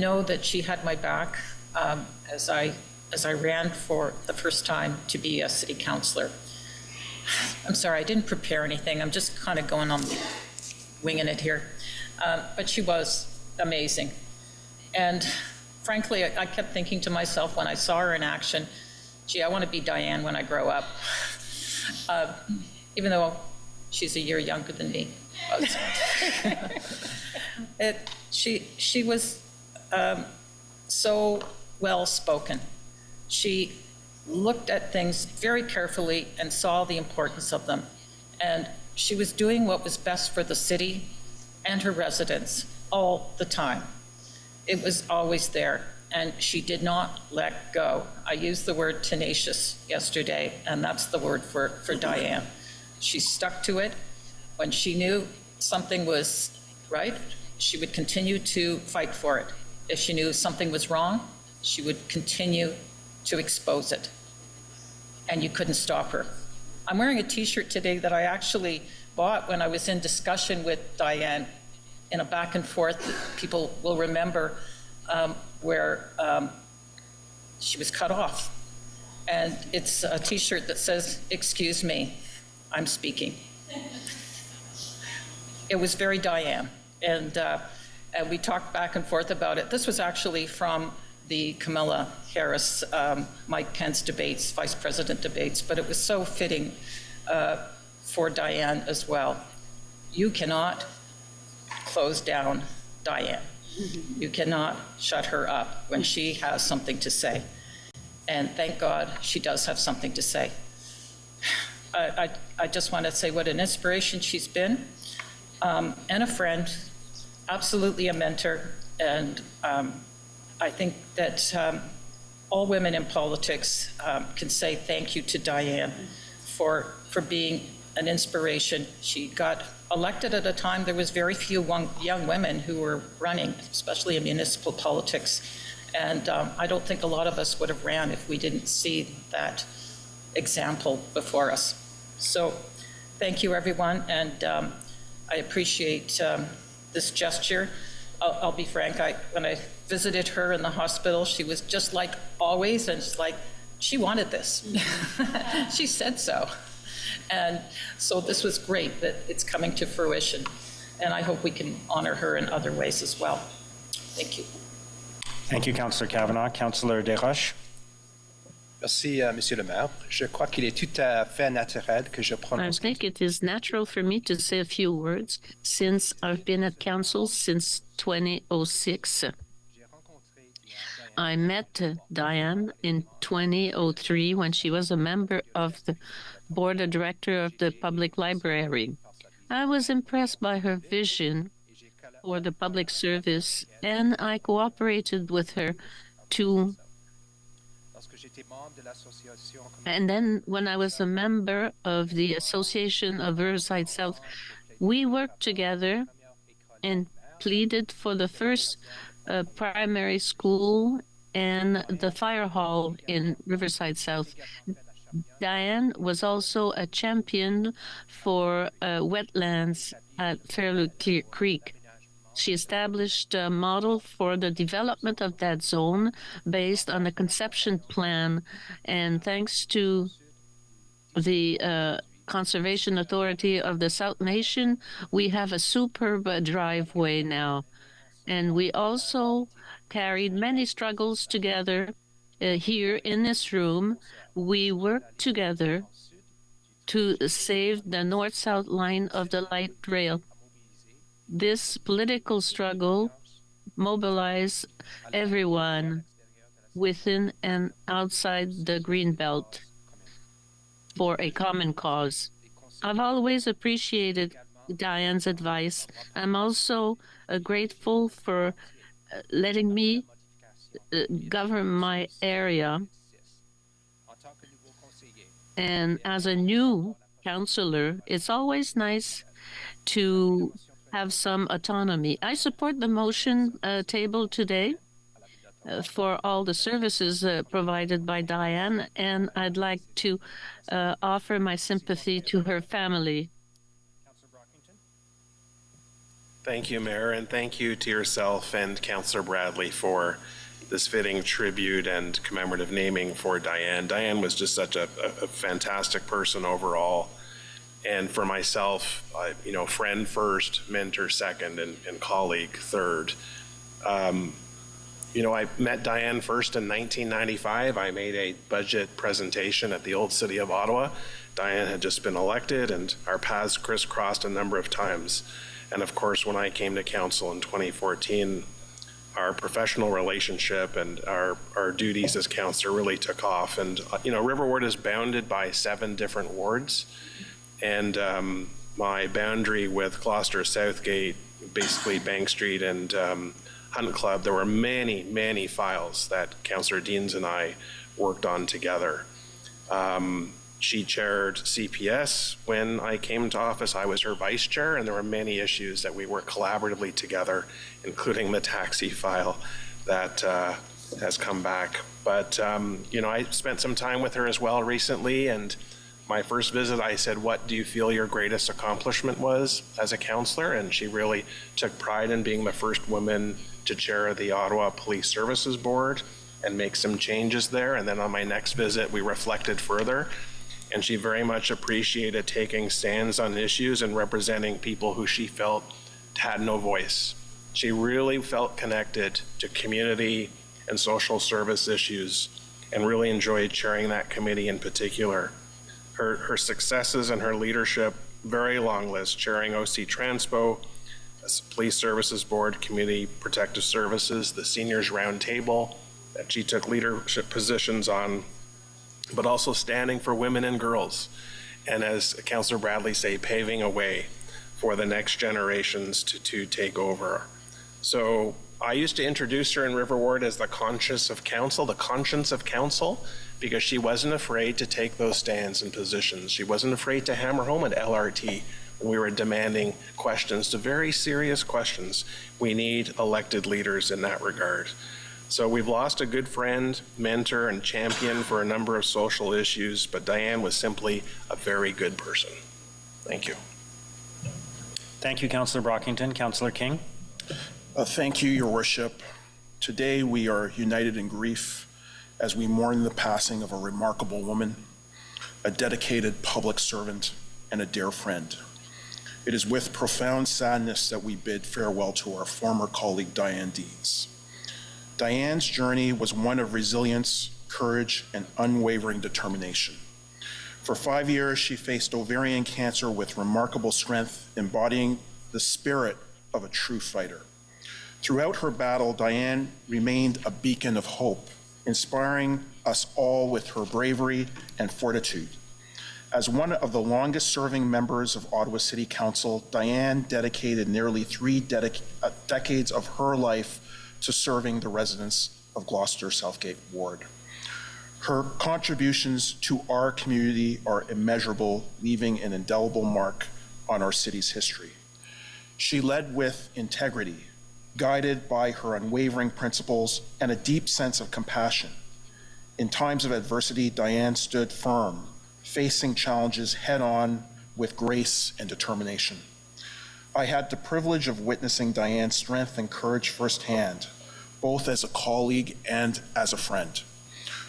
know that she had my back as I ran for the first time to be a city councillor. I'm sorry, I didn't prepare anything. I'm just kind of going on winging it here. But she was amazing. And frankly, I kept thinking to myself when I saw her in action, gee, I want to be Diane when I grow up. Even though she's a year younger than me. She was so well-spoken. She looked at things very carefully and saw the importance of them. And she was doing what was best for the city and her residents all the time. It was always there, and she did not let go. I used the word tenacious yesterday, and that's the word for Diane. She stuck to it. When she knew something was right, she would continue to fight for it. If she knew something was wrong, she would continue to expose it. And you couldn't stop her. I'm wearing a t-shirt today that I actually bought when I was in discussion with Diane in a back and forth. People will remember where she was cut off. And it's a T-shirt that says, "Excuse me, I'm speaking." It was very Diane, and we talked back and forth about it. This was actually from the Kamala Harris, Mike Pence debates, vice president debates, but it was so fitting for Diane as well. You cannot close down Diane. You cannot shut her up when she has something to say. And thank God she does have something to say. I just want to say what an inspiration she's been, and a friend, absolutely a mentor. And I think that all women in politics can say thank you to Diane for being an inspiration. She got elected at a time there was very few young women who were running, especially in municipal politics. And I don't think a lot of us would have ran if we didn't see that example before us. So thank you, everyone, and I appreciate this gesture. I'll be frank, when I visited her in the hospital, she was just like always, and it's like she wanted this. She said so. And so this was great that it's coming to fruition, and I hope we can honor her in other ways as well. Thank you. Thank you, Councillor Kavanagh. Councillor Desroches. Merci, Monsieur le maire. Je crois qu'il est tout à fait naturel que je I prononce. think it is natural for me to say a few words since I've been at council since 2006. I met Diane in 2003 when she was a member of the board of director of the public library. I was impressed by her vision for the public service, and I cooperated with her to. And then when I was a member of the Association of Riverside South, we worked together and pleaded for the first primary school and the fire hall in Riverside South. Diane was also a champion for wetlands at Fairleigh Creek. She established a model for the development of that zone based on a conception plan. And thanks to the Conservation Authority of the South Nation, we have a superb driveway now. And we also carried many struggles together here in this room. We worked together to save the north-south line of the light rail. This political struggle mobilized everyone within and outside the Greenbelt for a common cause. I've always appreciated Diane's advice. I'm also grateful for letting me govern my area. And as a new councillor, it's always nice to have some autonomy. I support the motion tabled today for all the services provided by Diane, and I'd like to offer my sympathy to her family. Thank you, Mayor, and thank you to yourself and Councillor Bradley for this fitting tribute and commemorative naming for Diane. Diane was just such a fantastic person overall. And for myself, friend first, mentor second, and colleague third. I met Diane first in 1995. I made a budget presentation at the old city of Ottawa. Diane had just been elected, and our paths crisscrossed a number of times. And of course, when I came to council in 2014, our professional relationship and our duties as councillor really took off. And, River Ward is bounded by 7 different wards. And my boundary with Gloucester Southgate, basically Bank Street and Hunt Club, there were many, many files that Councillor Deans and I worked on together. She chaired CPS when I came to office. I was her vice chair, and there were many issues that we worked collaboratively together, including the taxi file that has come back. But, I spent some time with her as well recently, and my first visit, I said, what do you feel your greatest accomplishment was as a councillor? And she really took pride in being the first woman to chair the Ottawa Police Services Board and make some changes there. And then on my next visit, we reflected further. And she very much appreciated taking stands on issues and representing people who she felt had no voice. She really felt connected to community and social service issues and really enjoyed chairing that committee in particular. Her successes and her leadership, very long list, chairing OC Transpo, Police Services Board, Community Protective Services, the Seniors Roundtable that she took leadership positions on, but also standing for women and girls. And as Councillor Bradley say, paving a way for the next generations to take over. So I used to introduce her in River Ward as the conscience of council, because she wasn't afraid to take those stands and positions. She wasn't afraid to hammer home at LRT when we were demanding questions, to very serious questions. We need elected leaders in that regard. So we've lost a good friend, mentor, and champion for a number of social issues, but Diane was simply a very good person. Thank you. Thank you, Councillor Brockington. Councillor King. Thank you, Your Worship. Today we are united in grief as we mourn the passing of a remarkable woman, a dedicated public servant, and a dear friend. It is with profound sadness that we bid farewell to our former colleague, Diane Deans. Diane's journey was one of resilience, courage, and unwavering determination. For 5 years, she faced ovarian cancer with remarkable strength, embodying the spirit of a true fighter. Throughout her battle, Diane remained a beacon of hope, inspiring us all with her bravery and fortitude. As one of the longest-serving members of Ottawa City Council, Diane dedicated nearly three decades of her life to serving the residents of Gloucester Southgate Ward. Her contributions to our community are immeasurable, leaving an indelible mark on our city's history. She led with integrity, guided by her unwavering principles and a deep sense of compassion. In times of adversity, Diane stood firm, facing challenges head-on with grace and determination. I had the privilege of witnessing Diane's strength and courage firsthand, both as a colleague and as a friend.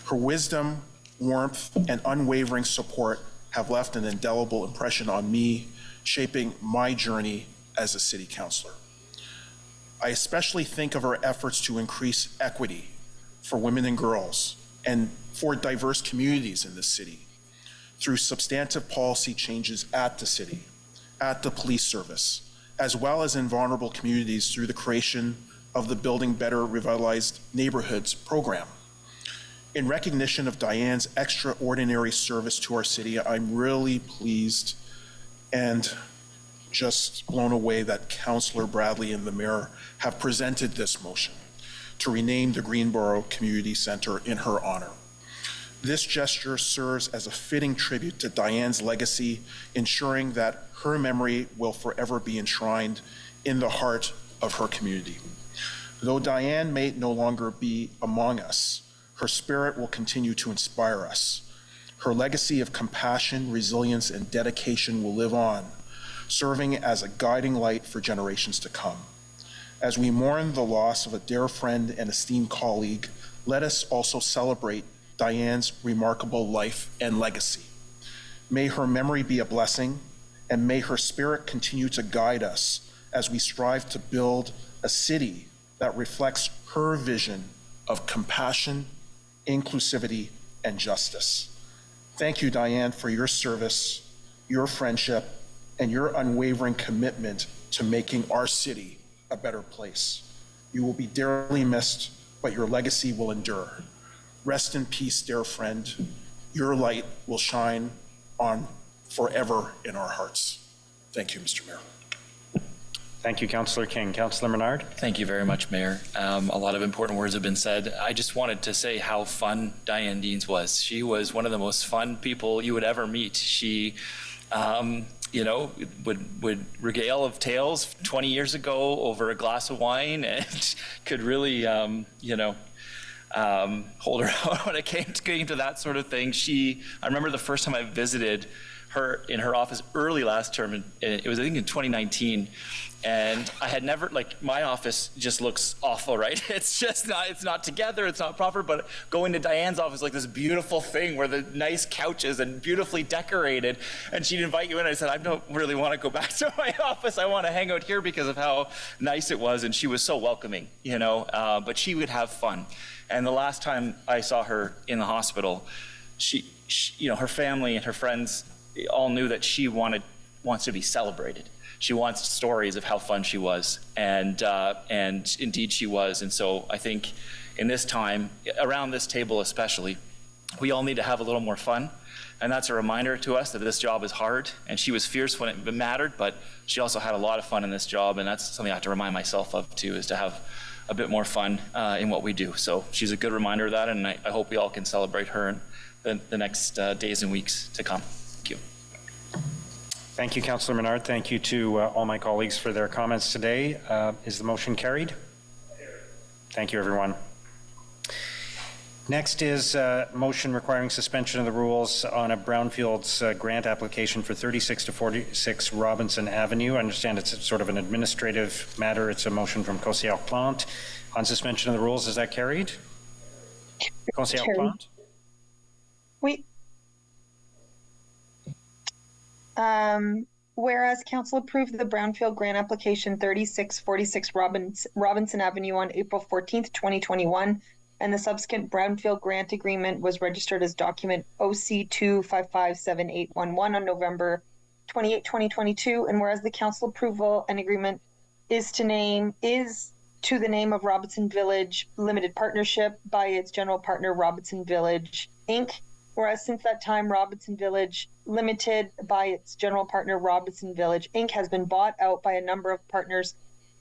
Her wisdom, warmth, and unwavering support have left an indelible impression on me, shaping my journey as a city councillor. I especially think of her efforts to increase equity for women and girls and for diverse communities in this city through substantive policy changes at the city, at the police service, as well as in vulnerable communities through the creation of the Building Better Revitalized Neighborhoods program. In recognition of Diane's extraordinary service to our city, I'm really pleased and just blown away that Councillor Bradley and the Mayor have presented this motion to rename the Greenboro Community Center in her honor. This gesture serves as a fitting tribute to Diane's legacy, ensuring that her memory will forever be enshrined in the heart of her community. Though Diane may no longer be among us, her spirit will continue to inspire us. Her legacy of compassion, resilience, and dedication will live on, serving as a guiding light for generations to come. As we mourn the loss of a dear friend and esteemed colleague, let us also celebrate Diane's remarkable life and legacy. May her memory be a blessing, and may her spirit continue to guide us as we strive to build a city that reflects her vision of compassion, inclusivity, and justice. Thank you, Diane, for your service, your friendship, and your unwavering commitment to making our city a better place. You will be dearly missed, but your legacy will endure. Rest in peace, dear friend. Your light will shine on forever in our hearts. Thank you, Mr. Mayor. Thank you, Councillor King. Councillor Menard. Thank you very much, Mayor. A lot of important words have been said. I just wanted to say how fun Diane Deans was. She was one of the most fun people you would ever meet. She, would regale of tales 20 years ago over a glass of wine and could really, hold her out when it came to that sort of thing. I remember the first time I visited her in her office early last term, and it was, I think, in 2019. And I had never, like, my office just looks awful, right? It's not together, it's not proper, but going to Diane's office, like this beautiful thing where the nice couches and beautifully decorated, and she'd invite you in. I said, I don't really want to go back to my office. I want to hang out here because of how nice it was. And she was so welcoming, but she would have fun. And the last time I saw her in the hospital, she her family and her friends all knew that she wants to be celebrated. She wants stories of how fun she was, and indeed she was. And so I think in this time, around this table especially, we all need to have a little more fun. And that's a reminder to us that this job is hard, and she was fierce when it mattered, but she also had a lot of fun in this job, and that's something I have to remind myself of too, is to have a bit more fun in what we do. So she's a good reminder of that, and I hope we all can celebrate her in the next days and weeks to come. Thank you. Thank you, Councillor Menard. Thank you to all my colleagues for their comments today. Is the motion carried? Thank you, everyone. Next is a motion requiring suspension of the rules on a Brownfields grant application for 36 to 46 Robinson Avenue. I understand it's sort of an administrative matter. It's a motion from Conseillère Plante on suspension of the rules. Is that carried? Conseillère Plante? Oui. Whereas Council approved the Brownfield grant application 3646 Robinson Avenue on April 14th, 2021, and the subsequent Brownfield grant agreement was registered as document OC2557811 on November 28, 2022, and whereas the Council approval and agreement is to the name of Robinson Village Limited Partnership by its general partner Robinson Village Inc., whereas since that time, Robinson Village Limited by its general partner Robinson Village Inc. has been bought out by a number of partners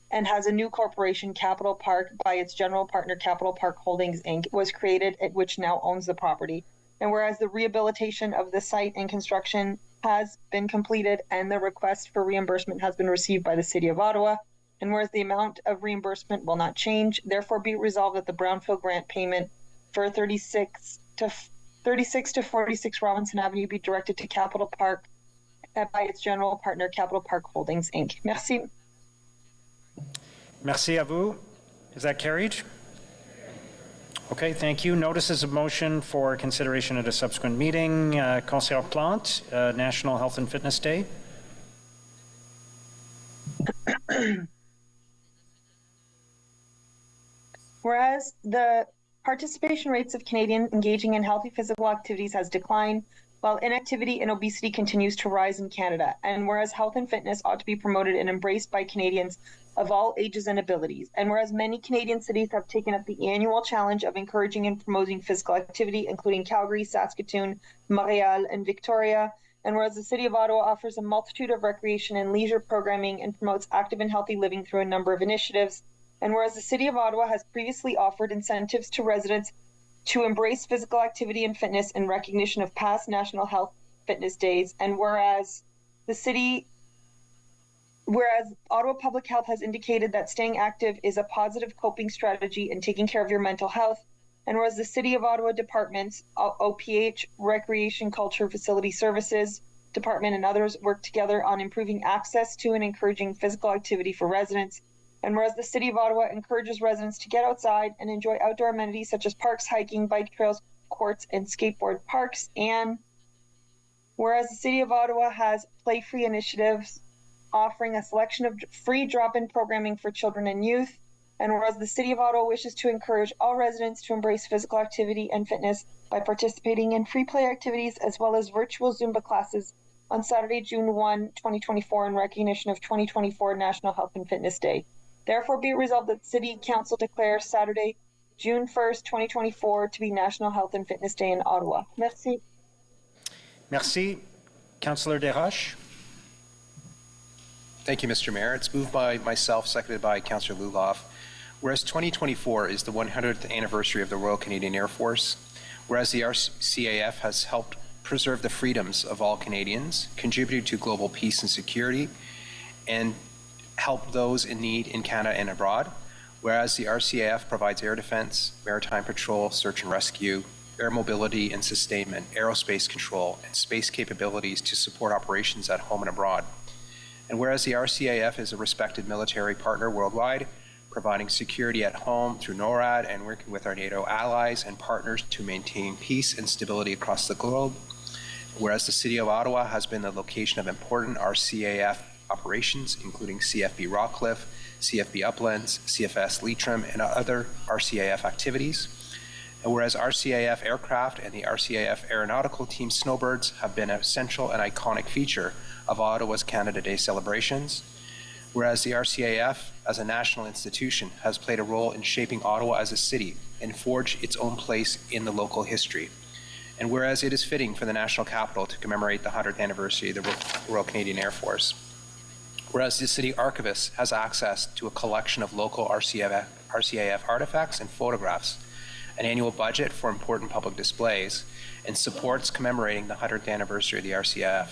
and has a new corporation, Capital Park, by its general partner Capital Park Holdings Inc. was created, which now owns the property. And whereas the rehabilitation of the site and construction has been completed and the request for reimbursement has been received by the City of Ottawa, and whereas the amount of reimbursement will not change, therefore be resolved that the Brownfield grant payment for 36 to 46 Robinson Avenue be directed to Capital Park by its general partner, Capital Park Holdings, Inc. Merci. Merci à vous. Is that carried? Okay, thank you. Notices of motion for consideration at a subsequent meeting. Conseillère Plante, National Health and Fitness Day. Whereas the participation rates of Canadians engaging in healthy physical activities has declined, while inactivity and obesity continues to rise in Canada. And whereas health and fitness ought to be promoted and embraced by Canadians of all ages and abilities. And whereas many Canadian cities have taken up the annual challenge of encouraging and promoting physical activity, including Calgary, Saskatoon, Montreal, and Victoria. And whereas the City of Ottawa offers a multitude of recreation and leisure programming and promotes active and healthy living through a number of initiatives. And whereas the City of Ottawa has previously offered incentives to residents to embrace physical activity and fitness in recognition of past National Health Fitness Days, and whereas Ottawa Public Health has indicated that staying active is a positive coping strategy in taking care of your mental health, and whereas the City of Ottawa departments, OPH, Recreation, Culture, Facility Services Department, and others work together on improving access to and encouraging physical activity for residents. And whereas the City of Ottawa encourages residents to get outside and enjoy outdoor amenities such as parks, hiking, bike trails, courts, and skateboard parks. And whereas the City of Ottawa has play-free initiatives offering a selection of free drop-in programming for children and youth. And whereas the City of Ottawa wishes to encourage all residents to embrace physical activity and fitness by participating in free play activities as well as virtual Zumba classes on Saturday, June 1, 2024 in recognition of 2024 National Health and Fitness Day. Therefore, be it resolved that City Council declares Saturday, June 1st, 2024 to be National Health and Fitness Day in Ottawa. Merci. Merci. Councillor Desroches. Thank you, Mr. Mayor. It's moved by myself, seconded by Councillor Luloff. Whereas 2024 is the 100th anniversary of the Royal Canadian Air Force, whereas the RCAF has helped preserve the freedoms of all Canadians, contributed to global peace and security, and help those in need in Canada and abroad. Whereas the RCAF provides air defense, maritime patrol, search and rescue, air mobility and sustainment, aerospace control, and space capabilities to support operations at home and abroad. And whereas the RCAF is a respected military partner worldwide, providing security at home through NORAD and working with our NATO allies and partners to maintain peace and stability across the globe. Whereas the City of Ottawa has been the location of important RCAF operations, including CFB Rockcliffe, CFB Uplands, CFS Leitrim, and other RCAF activities. And whereas RCAF aircraft and the RCAF aeronautical team Snowbirds have been an essential and iconic feature of Ottawa's Canada Day celebrations. Whereas the RCAF, as a national institution, has played a role in shaping Ottawa as a city and forged its own place in the local history. And whereas it is fitting for the national capital to commemorate the 100th anniversary of the Royal Canadian Air Force. Whereas the city archivist has access to a collection of local RCAF artifacts and photographs, an annual budget for important public displays, and supports commemorating the 100th anniversary of the RCAF.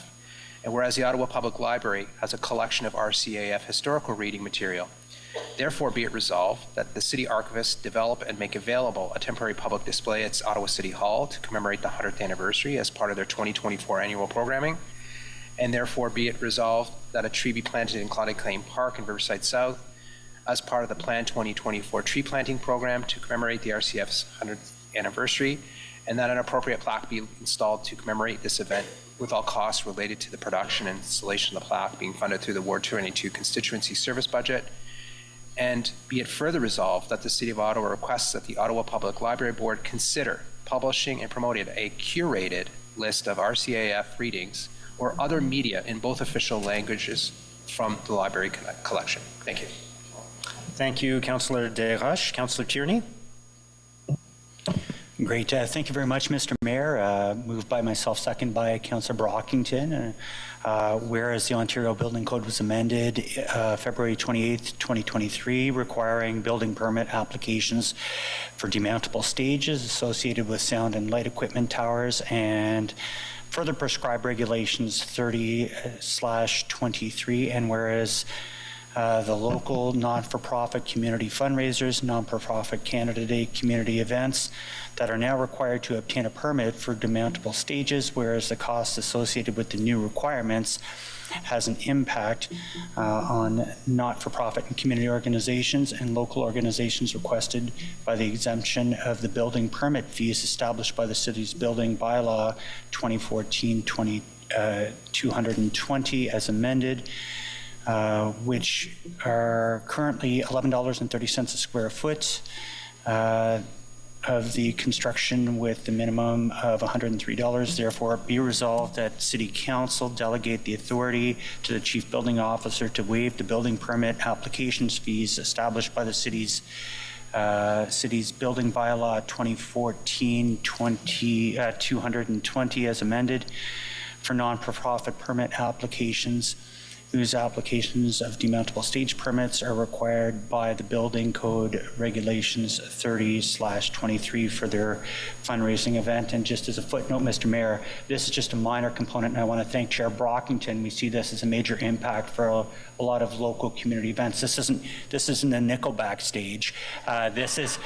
And whereas the Ottawa Public Library has a collection of RCAF historical reading material, therefore be it resolved that the city archivist develop and make available a temporary public display at Ottawa City Hall to commemorate the 100th anniversary as part of their 2024 annual programming. And therefore be it resolved that a tree be planted in Claude-Claim Park in Riverside South as part of the planned 2024 tree planting program to commemorate the RCF's 100th anniversary, and that an appropriate plaque be installed to commemorate this event with all costs related to the production and installation of the plaque being funded through the Ward 292 constituency service budget. And be it further resolved that the City of Ottawa requests that the Ottawa Public Library Board consider publishing and promoting a curated list of RCAF readings or other media in both official languages from the library collection. Thank you. Thank you, Councillor Desroches. Councillor Tierney. Great. Thank you very much, Mr. Mayor. Moved by myself, second by Councillor Brockington. Whereas the Ontario Building Code was amended February 28th, 2023, requiring building permit applications for demountable stages associated with sound and light equipment towers, and further prescribe regulations 30/23, and whereas the local non-for-profit community fundraisers, non-for-profit Canada Day community events that are now required to obtain a permit for demountable stages, whereas the costs associated with the new requirements has an impact on not-for-profit and community organizations and local organizations requested by the exemption of the building permit fees established by the city's building bylaw 2014-220 as amended, which are currently $11.30 a square foot of the construction with the minimum of $103. Therefore, be resolved that City Council delegate the authority to the Chief Building Officer to waive the building permit applications fees established by the city's building bylaw 2014-220 as amended for non-for-profit permit applications whose applications of demountable stage permits are required by the building code regulations 30/23 for their fundraising event. And just as a footnote, Mr. Mayor, this is just a minor component, and I want to thank Chair Brockington. We see this as a major impact for a lot of local community events. This isn't a Nickelback stage. This is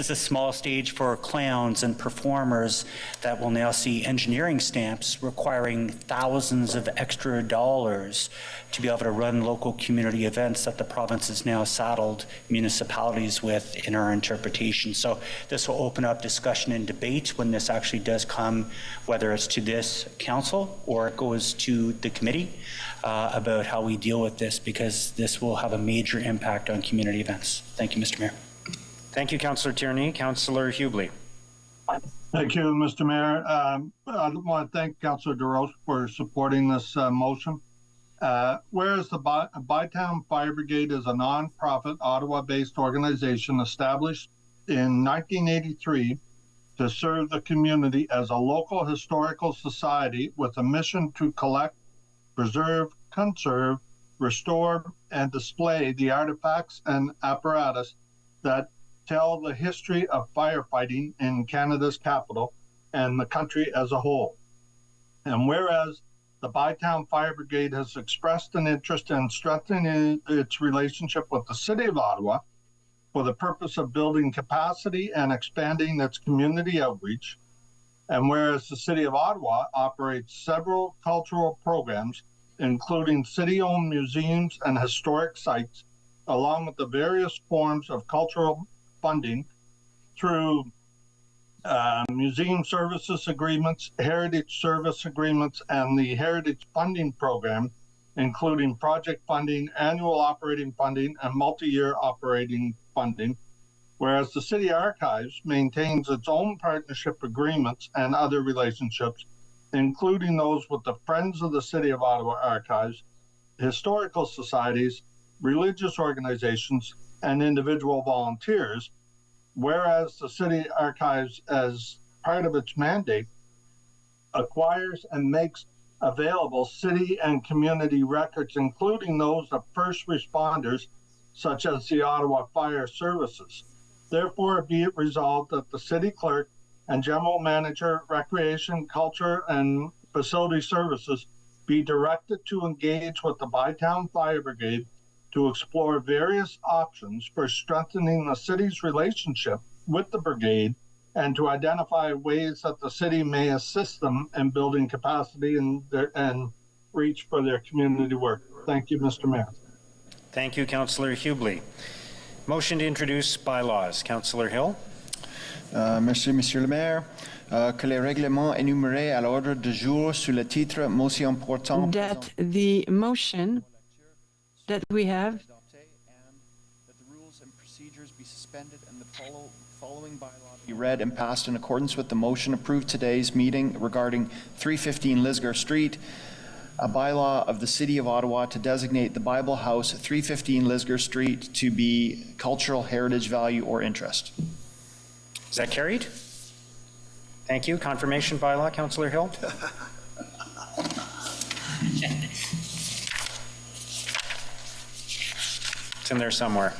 a small stage for clowns and performers that will now see engineering stamps requiring thousands of extra dollars to be able to run local community events that the province has now saddled municipalities with in our interpretation. So this will open up discussion and debate when this actually does come, whether it's to this council or it goes to the committee, about how we deal with this, because this will have a major impact on community events. Thank you, Mr. Mayor. Thank you, Councillor Tierney. Councillor Hubley. Thank you, Mr. Mayor. I want to thank Councillor Desroches for supporting this motion. Whereas the Bytown Fire Brigade is a non-profit Ottawa-based organization established in 1983 to serve the community as a local historical society with a mission to collect, preserve, conserve, restore, and display the artifacts and apparatus that tell the history of firefighting in Canada's capital and the country as a whole. And whereas the Bytown Fire Brigade has expressed an interest in strengthening its relationship with the City of Ottawa for the purpose of building capacity and expanding its community outreach. And whereas the City of Ottawa operates several cultural programs, including city-owned museums and historic sites, along with the various forms of cultural funding through museum services agreements, heritage service agreements, and the Heritage Funding Program, including project funding, annual operating funding, and multi-year operating funding. Whereas the City Archives maintains its own partnership agreements and other relationships, including those with the Friends of the City of Ottawa Archives, historical societies, religious organizations, and individual volunteers. Whereas the City Archives, as part of its mandate, acquires and makes available city and community records, including those of first responders, such as the Ottawa Fire Services. Therefore, be it resolved that the City Clerk and General Manager, Recreation, Culture, and Facility Services be directed to engage with the Bytown Fire Brigade to explore various options for strengthening the city's relationship with the brigade and to identify ways that the city may assist them in building capacity and reach for their community work. Thank you, Mr. Mayor. Thank you, Councillor Hubley. Motion to introduce bylaws. Councillor Hill. Merci, Monsieur le Maire. Que les règlements énumérés à l'ordre du jour sous le titre motion portant that the motion that we have that the rules and procedures be suspended and the following bylaw be read and passed in accordance with the motion approved today's meeting regarding 315 Lisgar Street, a bylaw of the City of Ottawa to designate the Bible House 315 Lisgar Street to be cultural heritage value or interest. Is that carried? Thank you. Confirmation bylaw, Councillor Hill. It's in there somewhere.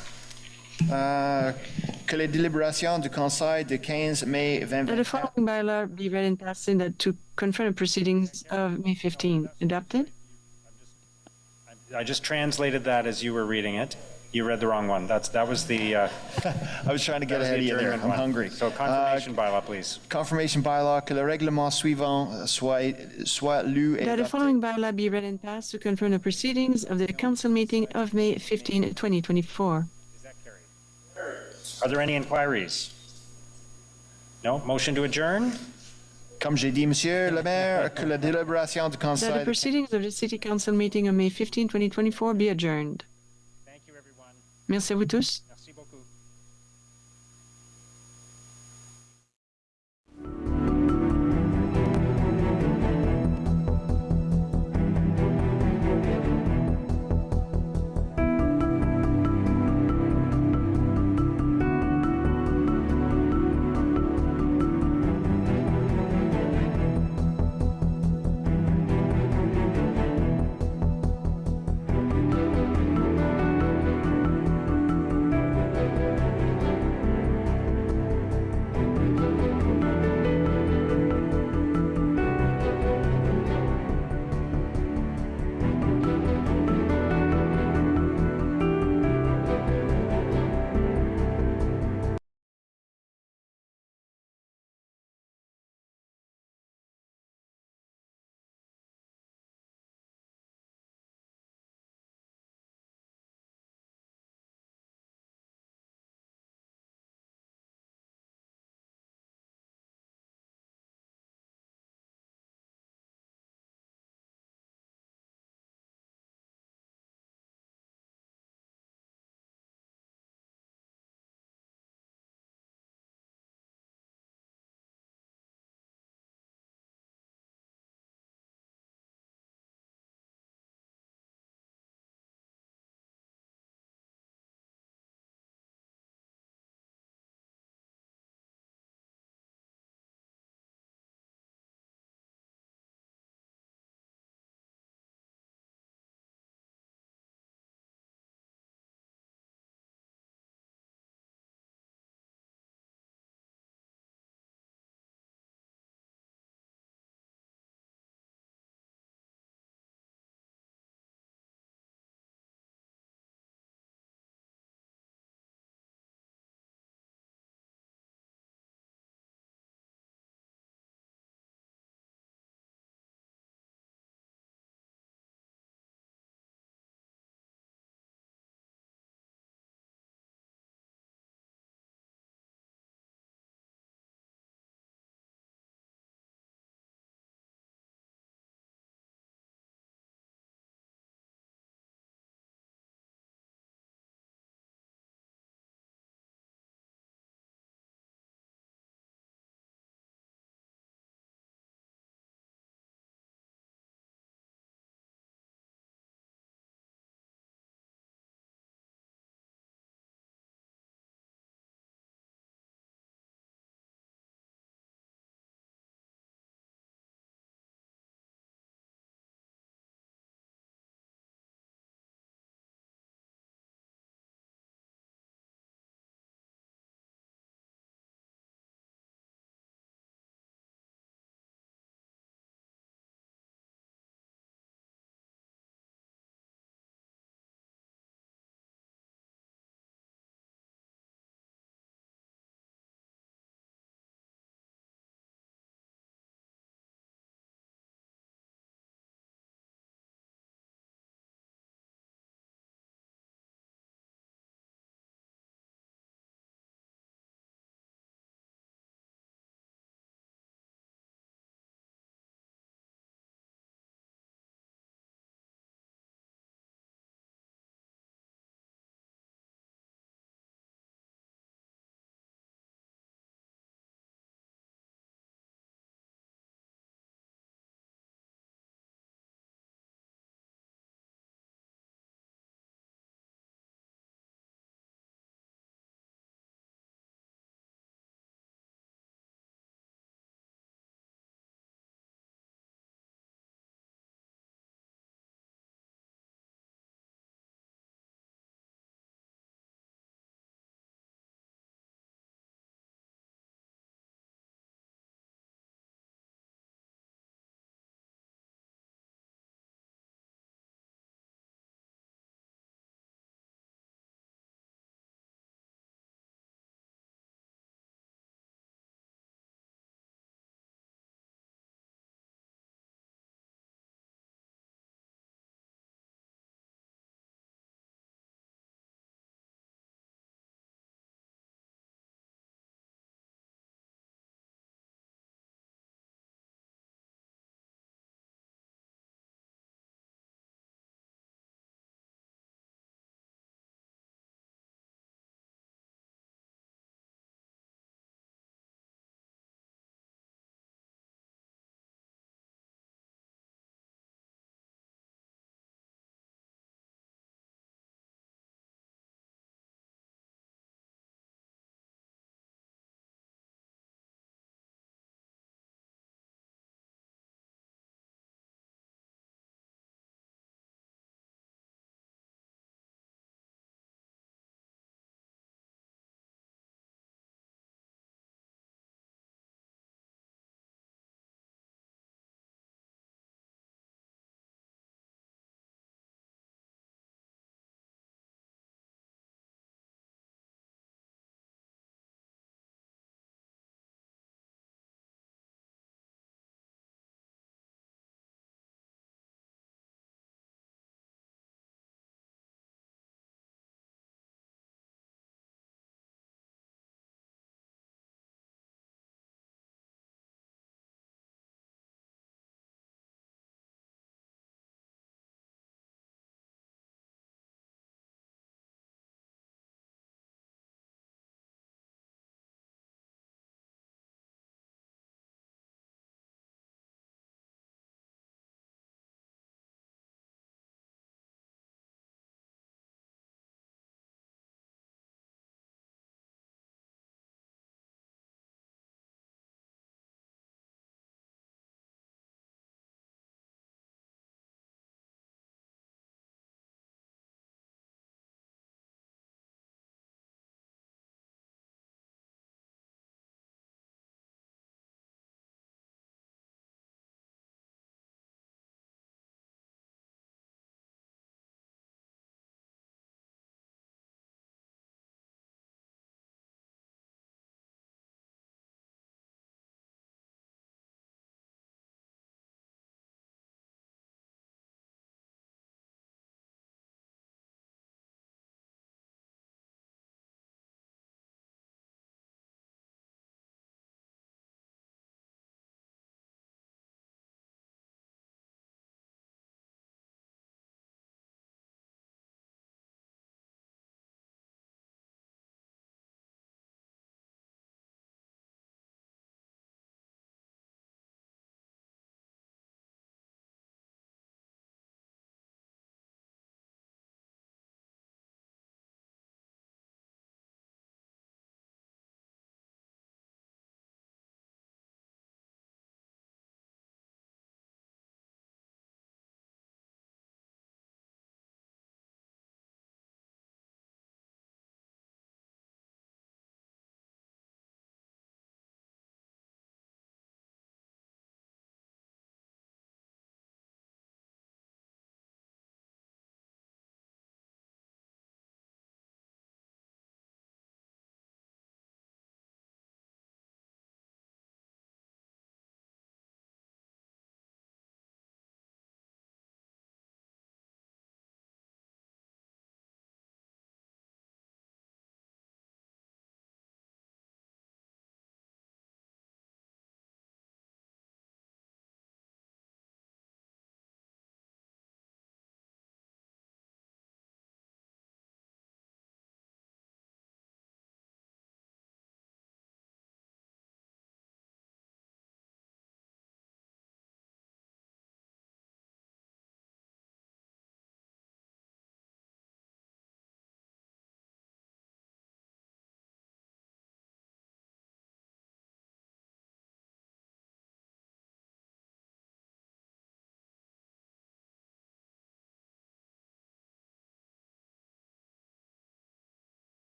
Que les délibérations du Conseil du 15 mai 2020. That the following bylaw be read and passed in that to confirm the proceedings of May 15. Adopted? I just translated that as you were reading it. You read the wrong one. That was the. I was trying to get ahead of you there. I'm hungry. So confirmation bylaw, please. Confirmation bylaw que le règlement suivant soit lu et That the adopté. following bylaw be read and passed to confirm the proceedings of the council meeting of May 15, 2024. Are there any inquiries? No? Motion to adjourn? Comme j'ai dit, Monsieur le Maire, que la délibération du That the Conseil. proceedings of the City Council meeting of May 15, 2024 be adjourned. Thank you, everyone. Merci à vous tous. Merci beaucoup.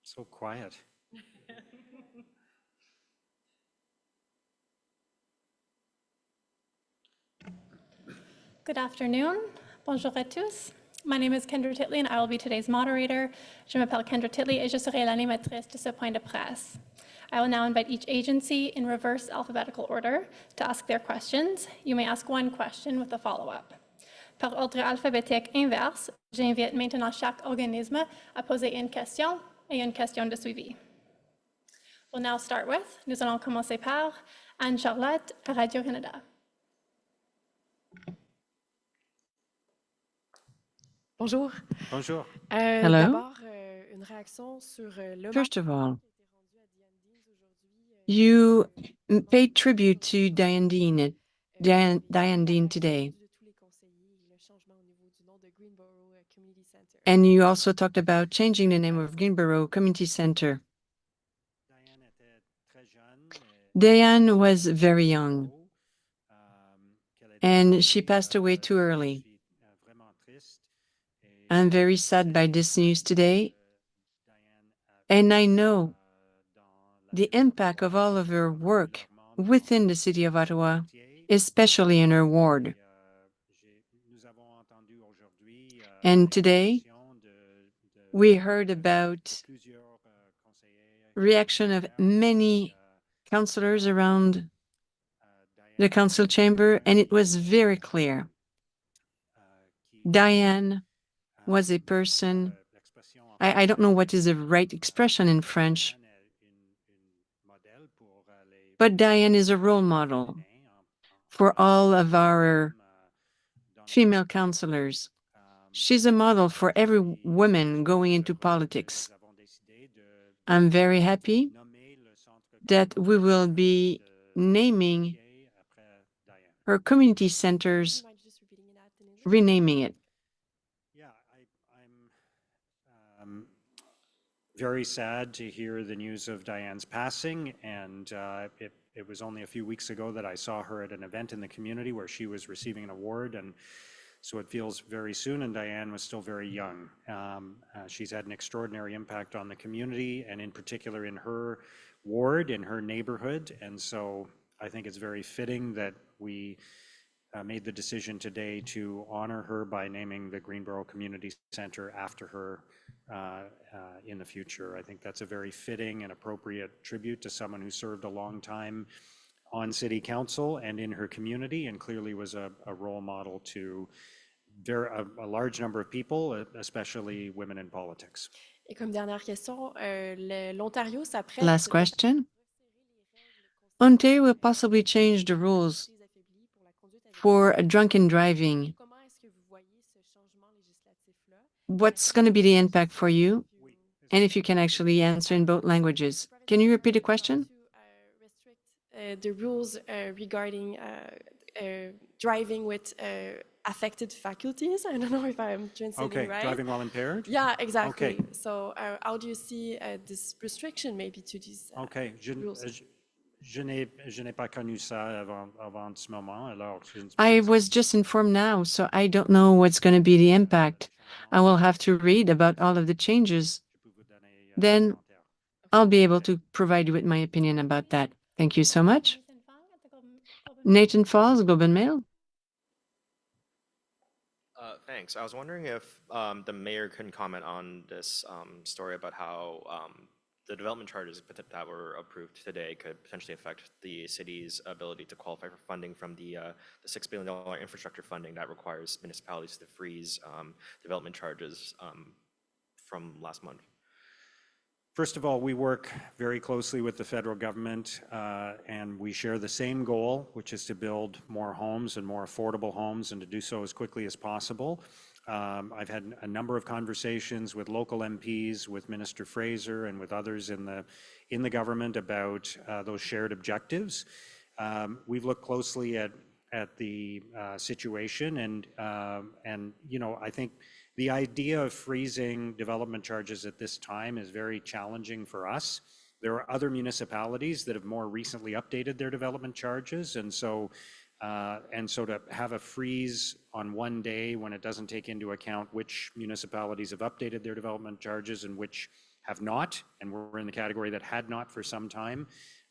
So quiet. Good afternoon. Bonjour à tous. My name is Kendra Titley and I will be today's moderator. Je m'appelle Kendra Titley et je serai l'animatrice de ce point de presse. I will now invite each agency in reverse alphabetical order to ask their questions. You may ask one question with a follow-up. Par ordre alphabétique inverse, j'invite maintenant chaque organisme à poser une question et une question de suivi. We'll now start with, nous allons commencer par Anne-Charlotte à Radio-Canada. Bonjour. Bonjour. Hello. D'abord, une réaction sur First of all, you paid tribute to Diane Dean today. And you also talked about changing the name of Greenboro Community Center. Diane was very young, and she passed away too early. I'm very sad by this news today, and I know the impact of all of her work within the city of Ottawa, especially in her ward. And today, we heard about reaction of many councillors around the council chamber, and it was very clear. Diane was a person, I don't know what is the right expression in French, but Diane is a role model for all of our female councillors. She's a model for every woman going into politics. I'm very happy that we will be naming her community centers, renaming it. Very sad to hear the news of Diane's passing, and it was only a few weeks ago that I saw her at an event in the community where she was receiving an award, and so it feels very soon, and Diane was still very young. She's had an extraordinary impact on the community, and in particular in her ward, in her neighborhood, and so I think it's very fitting that we made the decision today to honor her by naming the Greenboro Community Center after her in the future. I think that's a very fitting and appropriate tribute to someone who served a long time on City Council and in her community, and clearly was a role model to a large number of people, especially women in politics. Et comme dernière question, l'Ontario s'apprête. Last question. Ontario will possibly change the rules for drunken driving. What's going to be the impact for you? And if you can actually answer in both languages. Can you repeat the question? The rules regarding driving with affected faculties. I don't know if I'm translating right. Driving while impaired? Yeah, exactly. Okay. So how do you see this restriction maybe to these rules? Je n'ai pas connu ça avant ce moment. Alors, I was just informed now, so I don't know what's going to be the impact. I will have to read about all of the changes. Then I'll be able to provide you with my opinion about that. Thank you so much. Nathan Falls, Globe and Mail. Thanks. I was wondering if the mayor can comment on this story about how the development charges that were approved today could potentially affect the city's ability to qualify for funding from the $6 billion infrastructure funding that requires municipalities to freeze development charges from last month. First of all, we work very closely with the federal government, and we share the same goal, which is to build more homes and more affordable homes, and to do so as quickly as possible. I've had a number of conversations with local MPs, with Minister Fraser, and with others in the government about those shared objectives. We've looked closely at the situation, and you know, I think the idea of freezing development charges at this time is very challenging for us. There are other municipalities that have more recently updated their development charges, and so to have a freeze on one day when it doesn't take into account which municipalities have updated their development charges and which have not, and we're in the category that had not for some time.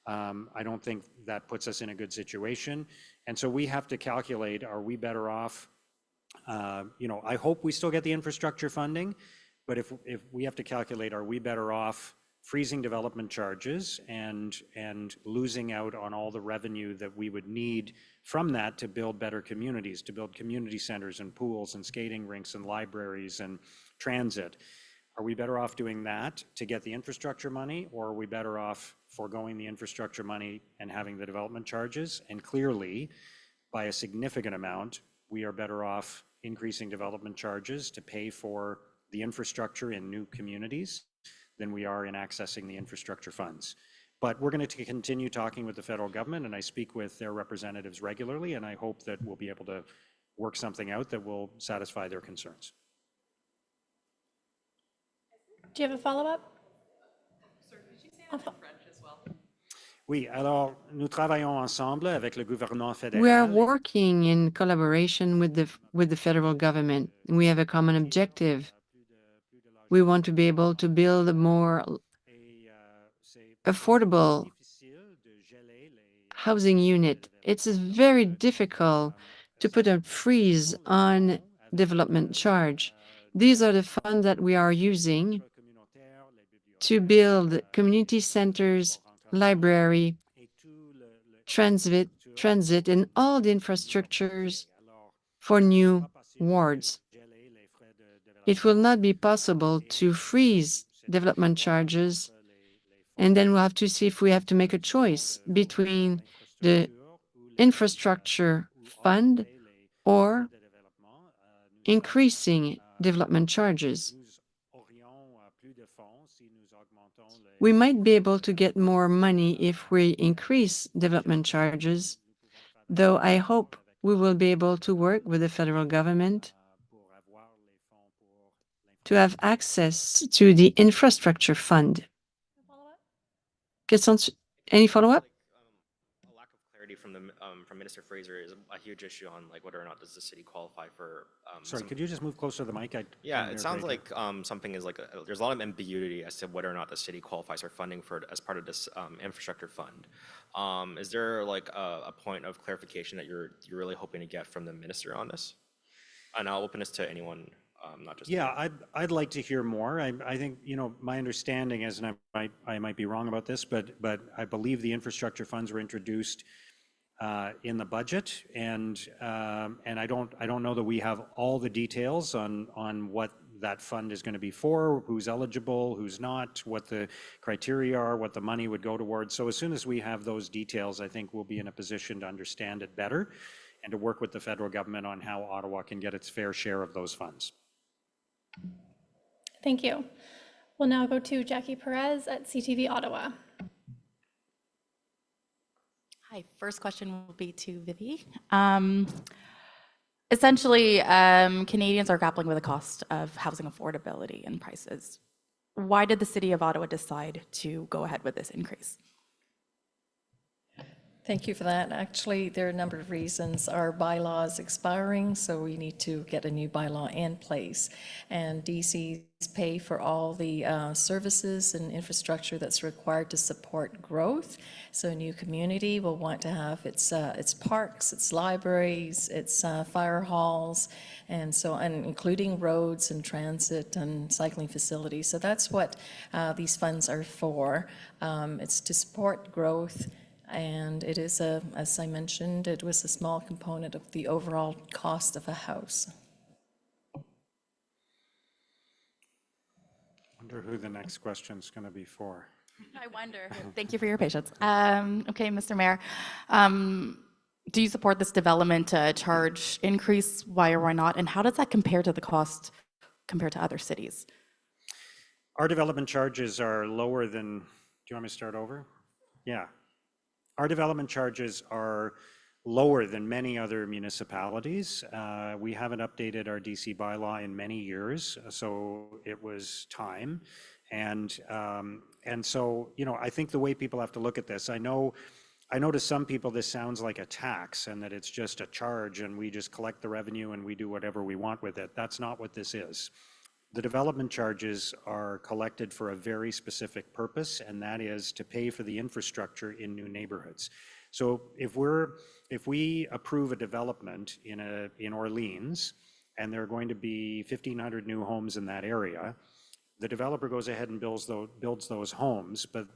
I don't think that puts us in a good situation. And so we have to calculate, are we better off? I hope we still get the infrastructure funding, but if we have to calculate, are we better off freezing development charges and losing out on all the revenue that we would need from that to build better communities, to build community centers and pools and skating rinks and libraries and transit? Are we better off doing that to get the infrastructure money, or are we better off foregoing the infrastructure money and having the development charges? And clearly, by a significant amount, we are better off increasing development charges to pay for the infrastructure in new communities than we are in accessing the infrastructure funds. But we're going to continue talking with the federal government, and I speak with their representatives regularly, and I hope that we'll be able to work something out that will satisfy their concerns. Do you have a follow-up? Sir, could you say that in French as well? Oui, alors nous travaillons ensemble avec le gouvernement fédéral. We are working in collaboration with the federal government. We have a common objective. We want to be able to build a more affordable housing unit. It's very difficult to put a freeze on development charge. These are the funds that we are using to build community centers, library, transit, and all the infrastructures for new wards. It will not be possible to freeze development charges, and then we'll have to see if we have to make a choice between the infrastructure fund or increasing development charges. We might be able to get more money if we increase development charges, though I hope we will be able to work with the federal government to have access to the infrastructure fund. Any follow-up? A lack of clarity from Minister Fraser is a huge issue on whether or not does the city qualify for. Sorry, could you just move closer to the mic? Yeah, it sounds like something is there's a lot of ambiguity as to whether or not the city qualifies for funding as part of this infrastructure fund. Is there a point of clarification that you're really hoping to get from the minister on this? And I'll open this to anyone. Not just I'd like to hear more. I think my understanding is, and I might be wrong about this, but I believe the infrastructure funds were introduced in the budget, and I don't know that we have all the details on what that fund is going to be for, who's eligible, who's not, what the criteria are, what the money would go towards. So as soon as we have those details, I think we'll be in a position to understand it better and to work with the federal government on how Ottawa can get its fair share of those funds. Thank you. We'll now go to Jackie Perez at CTV Ottawa. Hi, first question will be to Vivi. Essentially, Canadians are grappling with the cost of housing affordability and prices. Why did the City of Ottawa decide to go ahead with this increase? Thank you for that. Actually, there are a number of reasons. Our bylaw is expiring, so we need to get a new bylaw in place. And DCs pay for all the services and infrastructure that's required to support growth. So a new community will want to have its parks, its libraries, its fire halls, and including roads and transit and cycling facilities. So that's what these funds are for. It's to support growth. And it is, as I mentioned, it was a small component of the overall cost of a house. Wonder who the next question is going to be for. I wonder. Thank you for your patience. Okay, Mr. Mayor, do you support this development charge increase? Why or why not? And how does that compare to the cost compared to other cities? Our development charges are lower than, do you want me to start over? Yeah. Our development charges are lower than many other municipalities. We haven't updated our DC bylaw in many years, so it was time. And so, I think the way people have to look at this, I know to some people this sounds like a tax and that it's just a charge and we just collect the revenue and we do whatever we want with it. That's not what this is. The development charges are collected for a very specific purpose, and that is to pay for the infrastructure in new neighborhoods. So if we approve a development in Orleans, and there are going to be 1,500 new homes in that area, the developer goes ahead and builds those homes, but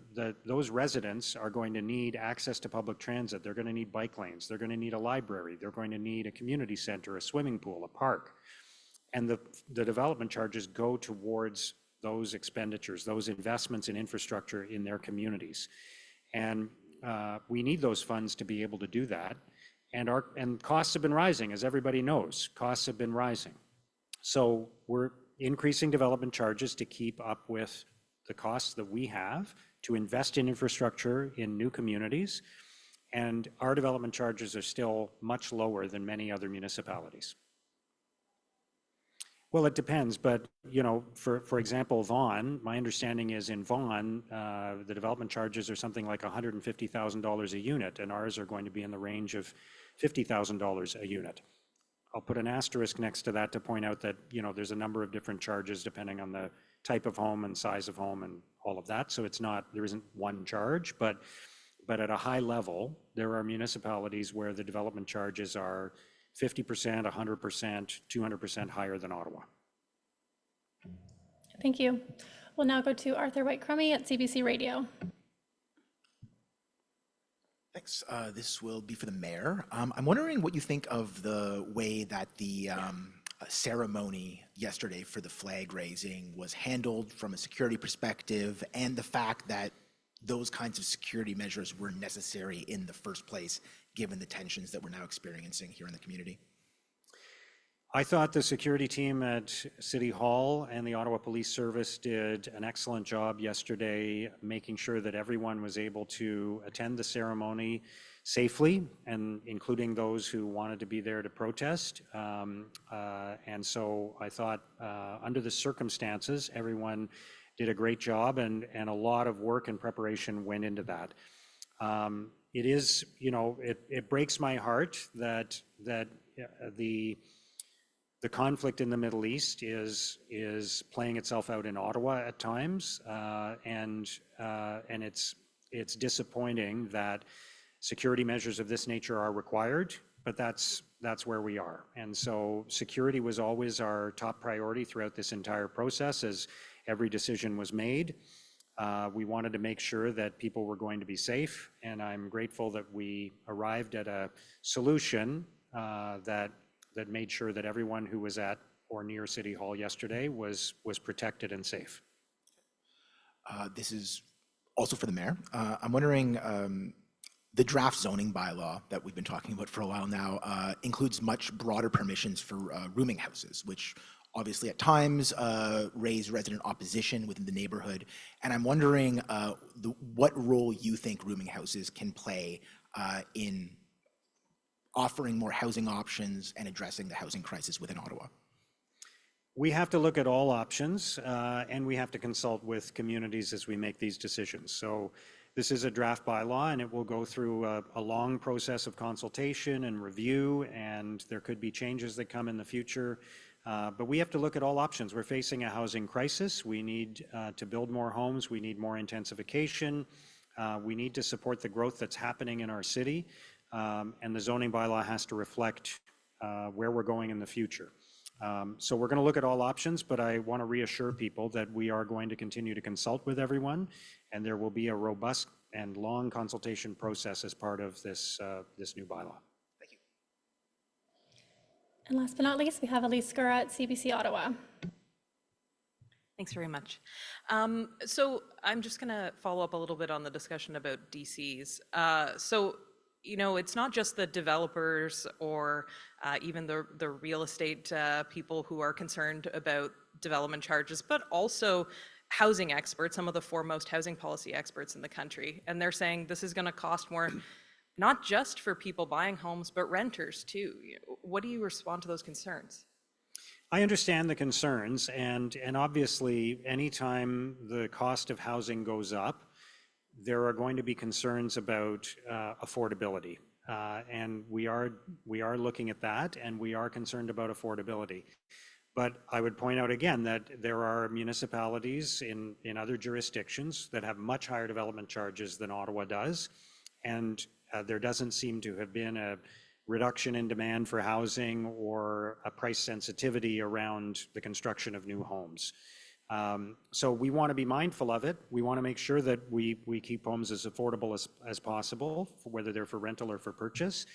those residents are going to need access to public transit. They're going to need bike lanes. They're going to need a library. They're going to need a community center, a swimming pool, a park. And the development charges go towards those expenditures, those investments in infrastructure in their communities. And we need those funds to be able to do that. And costs have been rising, as everybody knows. Costs have been rising. So we're increasing development charges to keep up with the costs that we have to invest in infrastructure in new communities. And our development charges are still much lower than many other municipalities. Well, it depends, but for example, Vaughan, my understanding is in Vaughan, the development charges are something like $150,000 a unit, and ours are going to be in the range of $50,000 a unit. I'll put an asterisk next to that to point out that there's a number of different charges depending on the type of home and size of home and all of that. So there isn't one charge, but at a high level, there are municipalities where the development charges are 50%, 100%, 200% higher than Ottawa. Thank you. We'll now go to Arthur White-Crummy at CBC Radio. Thanks. This will be for the mayor. I'm wondering what you think of the way that the ceremony yesterday for the flag raising was handled from a security perspective, and the fact that those kinds of security measures were necessary in the first place, given the tensions that we're now experiencing here in the community. I thought the security team at City Hall and the Ottawa Police Service did an excellent job yesterday, making sure that everyone was able to attend the ceremony safely, and including those who wanted to be there to protest. And so I thought under the circumstances, everyone did a great job, and a lot of work and preparation went into that. It is, it breaks my heart that the conflict in the Middle East is playing itself out in Ottawa at times, and it's disappointing that security measures of this nature are required, but that's where we are. And so security was always our top priority throughout this entire process as every decision was made. We wanted to make sure that people were going to be safe, and I'm grateful that we arrived at a solution that made sure that everyone who was at or near City Hall yesterday was protected and safe. This is also for the mayor. I'm wondering, the draft zoning bylaw that we've been talking about for a while now includes much broader permissions for rooming houses, which obviously at times raise resident opposition within the neighborhood. And I'm wondering what role you think rooming houses can play in offering more housing options and addressing the housing crisis within Ottawa. We have to look at all options, and we have to consult with communities as we make these decisions. So this is a draft bylaw, and it will go through a long process of consultation and review, and there could be changes that come in the future. But we have to look at all options. We're facing a housing crisis. We need to build more homes. We need more intensification. We need to support the growth that's happening in our city. And the zoning bylaw has to reflect where we're going in the future. So we're going to look at all options, but I want to reassure people that we are going to continue to consult with everyone, and there will be a robust and long consultation process as part of this new bylaw. Thank you. And last but not least, we have Elise Skura at CBC Ottawa. Thanks very much. So I'm just going to follow up a little bit on the discussion about DCs. It's not just the developers or even the real estate people who are concerned about development charges, but also housing experts, some of the foremost housing policy experts in the country. And they're saying this is going to cost more, not just for people buying homes, but renters too. What do you respond to those concerns? I understand the concerns, and obviously anytime the cost of housing goes up, there are going to be concerns about affordability, and we are looking at that, and we are concerned about affordability. But I would point out again that there are municipalities in other jurisdictions that have much higher development charges than Ottawa does. And there doesn't seem to have been a reduction in demand for housing or a price sensitivity around the construction of new homes. So we want to be mindful of it. We want to make sure that we keep homes as affordable as possible, whether they're for rental or for purchase.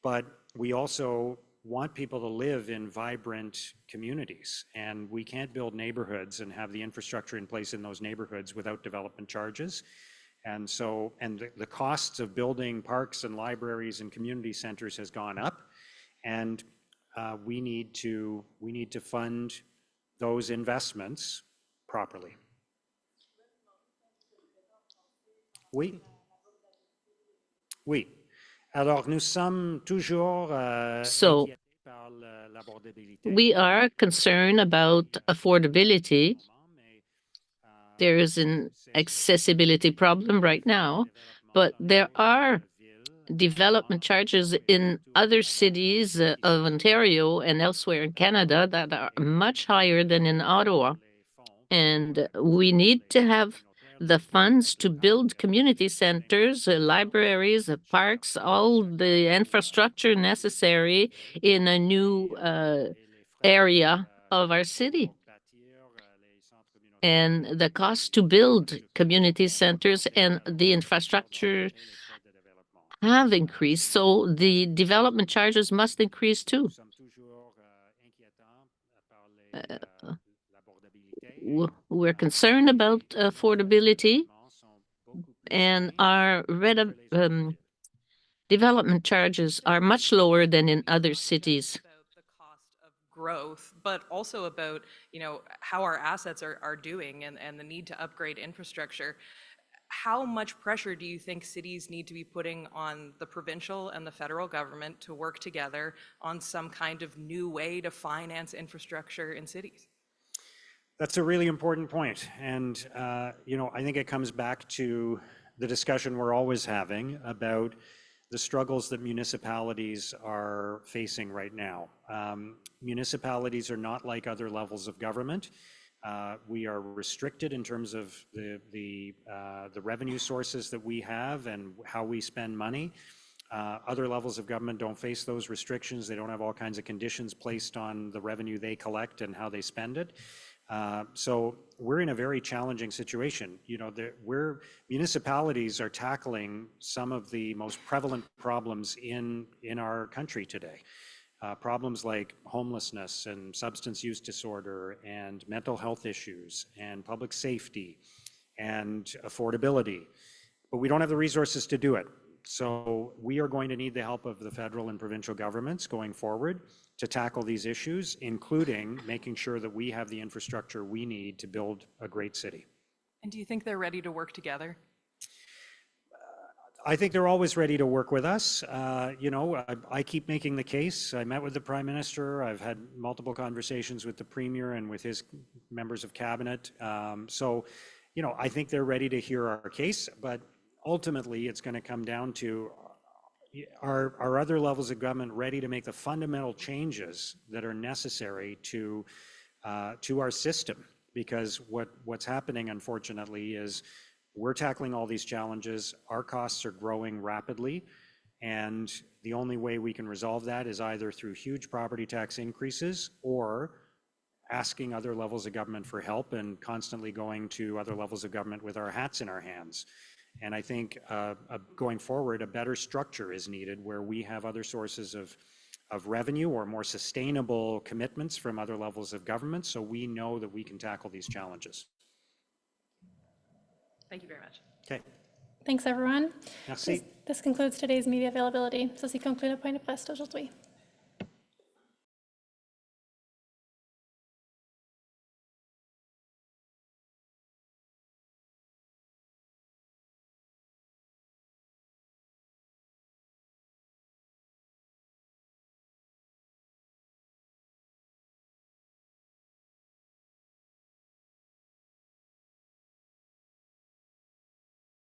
But we also want people to live in vibrant communities, and we can't build neighborhoods and have the infrastructure in place in those neighborhoods without development charges. And so, the costs of building parks and libraries and community centers has gone up, and we need to fund those investments properly. Oui. Oui. Alors, nous sommes toujours So inquiétés par l'abordabilité. we are concerned about affordability. There is an accessibility problem right now, but there are development charges in other cities of Ontario and elsewhere in Canada that are much higher than in Ottawa. And we need to have the funds to build community centers, libraries, parks, all the infrastructure necessary in a new area of our city. And the cost to build community centers and the infrastructure have increased, so the development charges must increase too. We're concerned about affordability, and our development charges are much lower than in other cities. Growth, but also about, how our assets are doing and the need to upgrade infrastructure. How much pressure do you think cities need to be putting on the provincial and the federal government to work together on some kind of new way to finance infrastructure in cities? That's a really important point. And, I think it comes back to the discussion we're always having about the struggles that municipalities are facing right now. Municipalities are not like other levels of government. We are restricted in terms of the revenue sources that we have and how we spend money. Other levels of government don't face those restrictions. They don't have all kinds of conditions placed on the revenue they collect and how they spend it. So we're in a very challenging situation. Municipalities are tackling some of the most prevalent problems in our country today. Problems like homelessness and substance use disorder and mental health issues and public safety and affordability. But we don't have the resources to do it. So we are going to need the help of the federal and provincial governments going forward to tackle these issues, including making sure that we have the infrastructure we need to build a great city. And do you think they're ready to work together? I think they're always ready to work with us. I keep making the case. I met with the Prime Minister. I've had multiple conversations with the Premier and with his members of Cabinet. I think they're ready to hear our case, but ultimately it's going to come down to are other levels of government ready to make the fundamental changes that are necessary to our system? Because what's happening, unfortunately, is we're tackling all these challenges. Our costs are growing rapidly, and the only way we can resolve that is either through huge property tax increases or asking other levels of government for help and constantly going to other levels of government with our hats in our hands. And I think going forward, a better structure is needed where we have other sources of revenue or more sustainable commitments from other levels of government, so we know that we can tackle these challenges. Thank you very much. Okay. Thanks, everyone. Merci. This concludes today's media availability. Ceci conclut le point de presse d'aujourd'hui.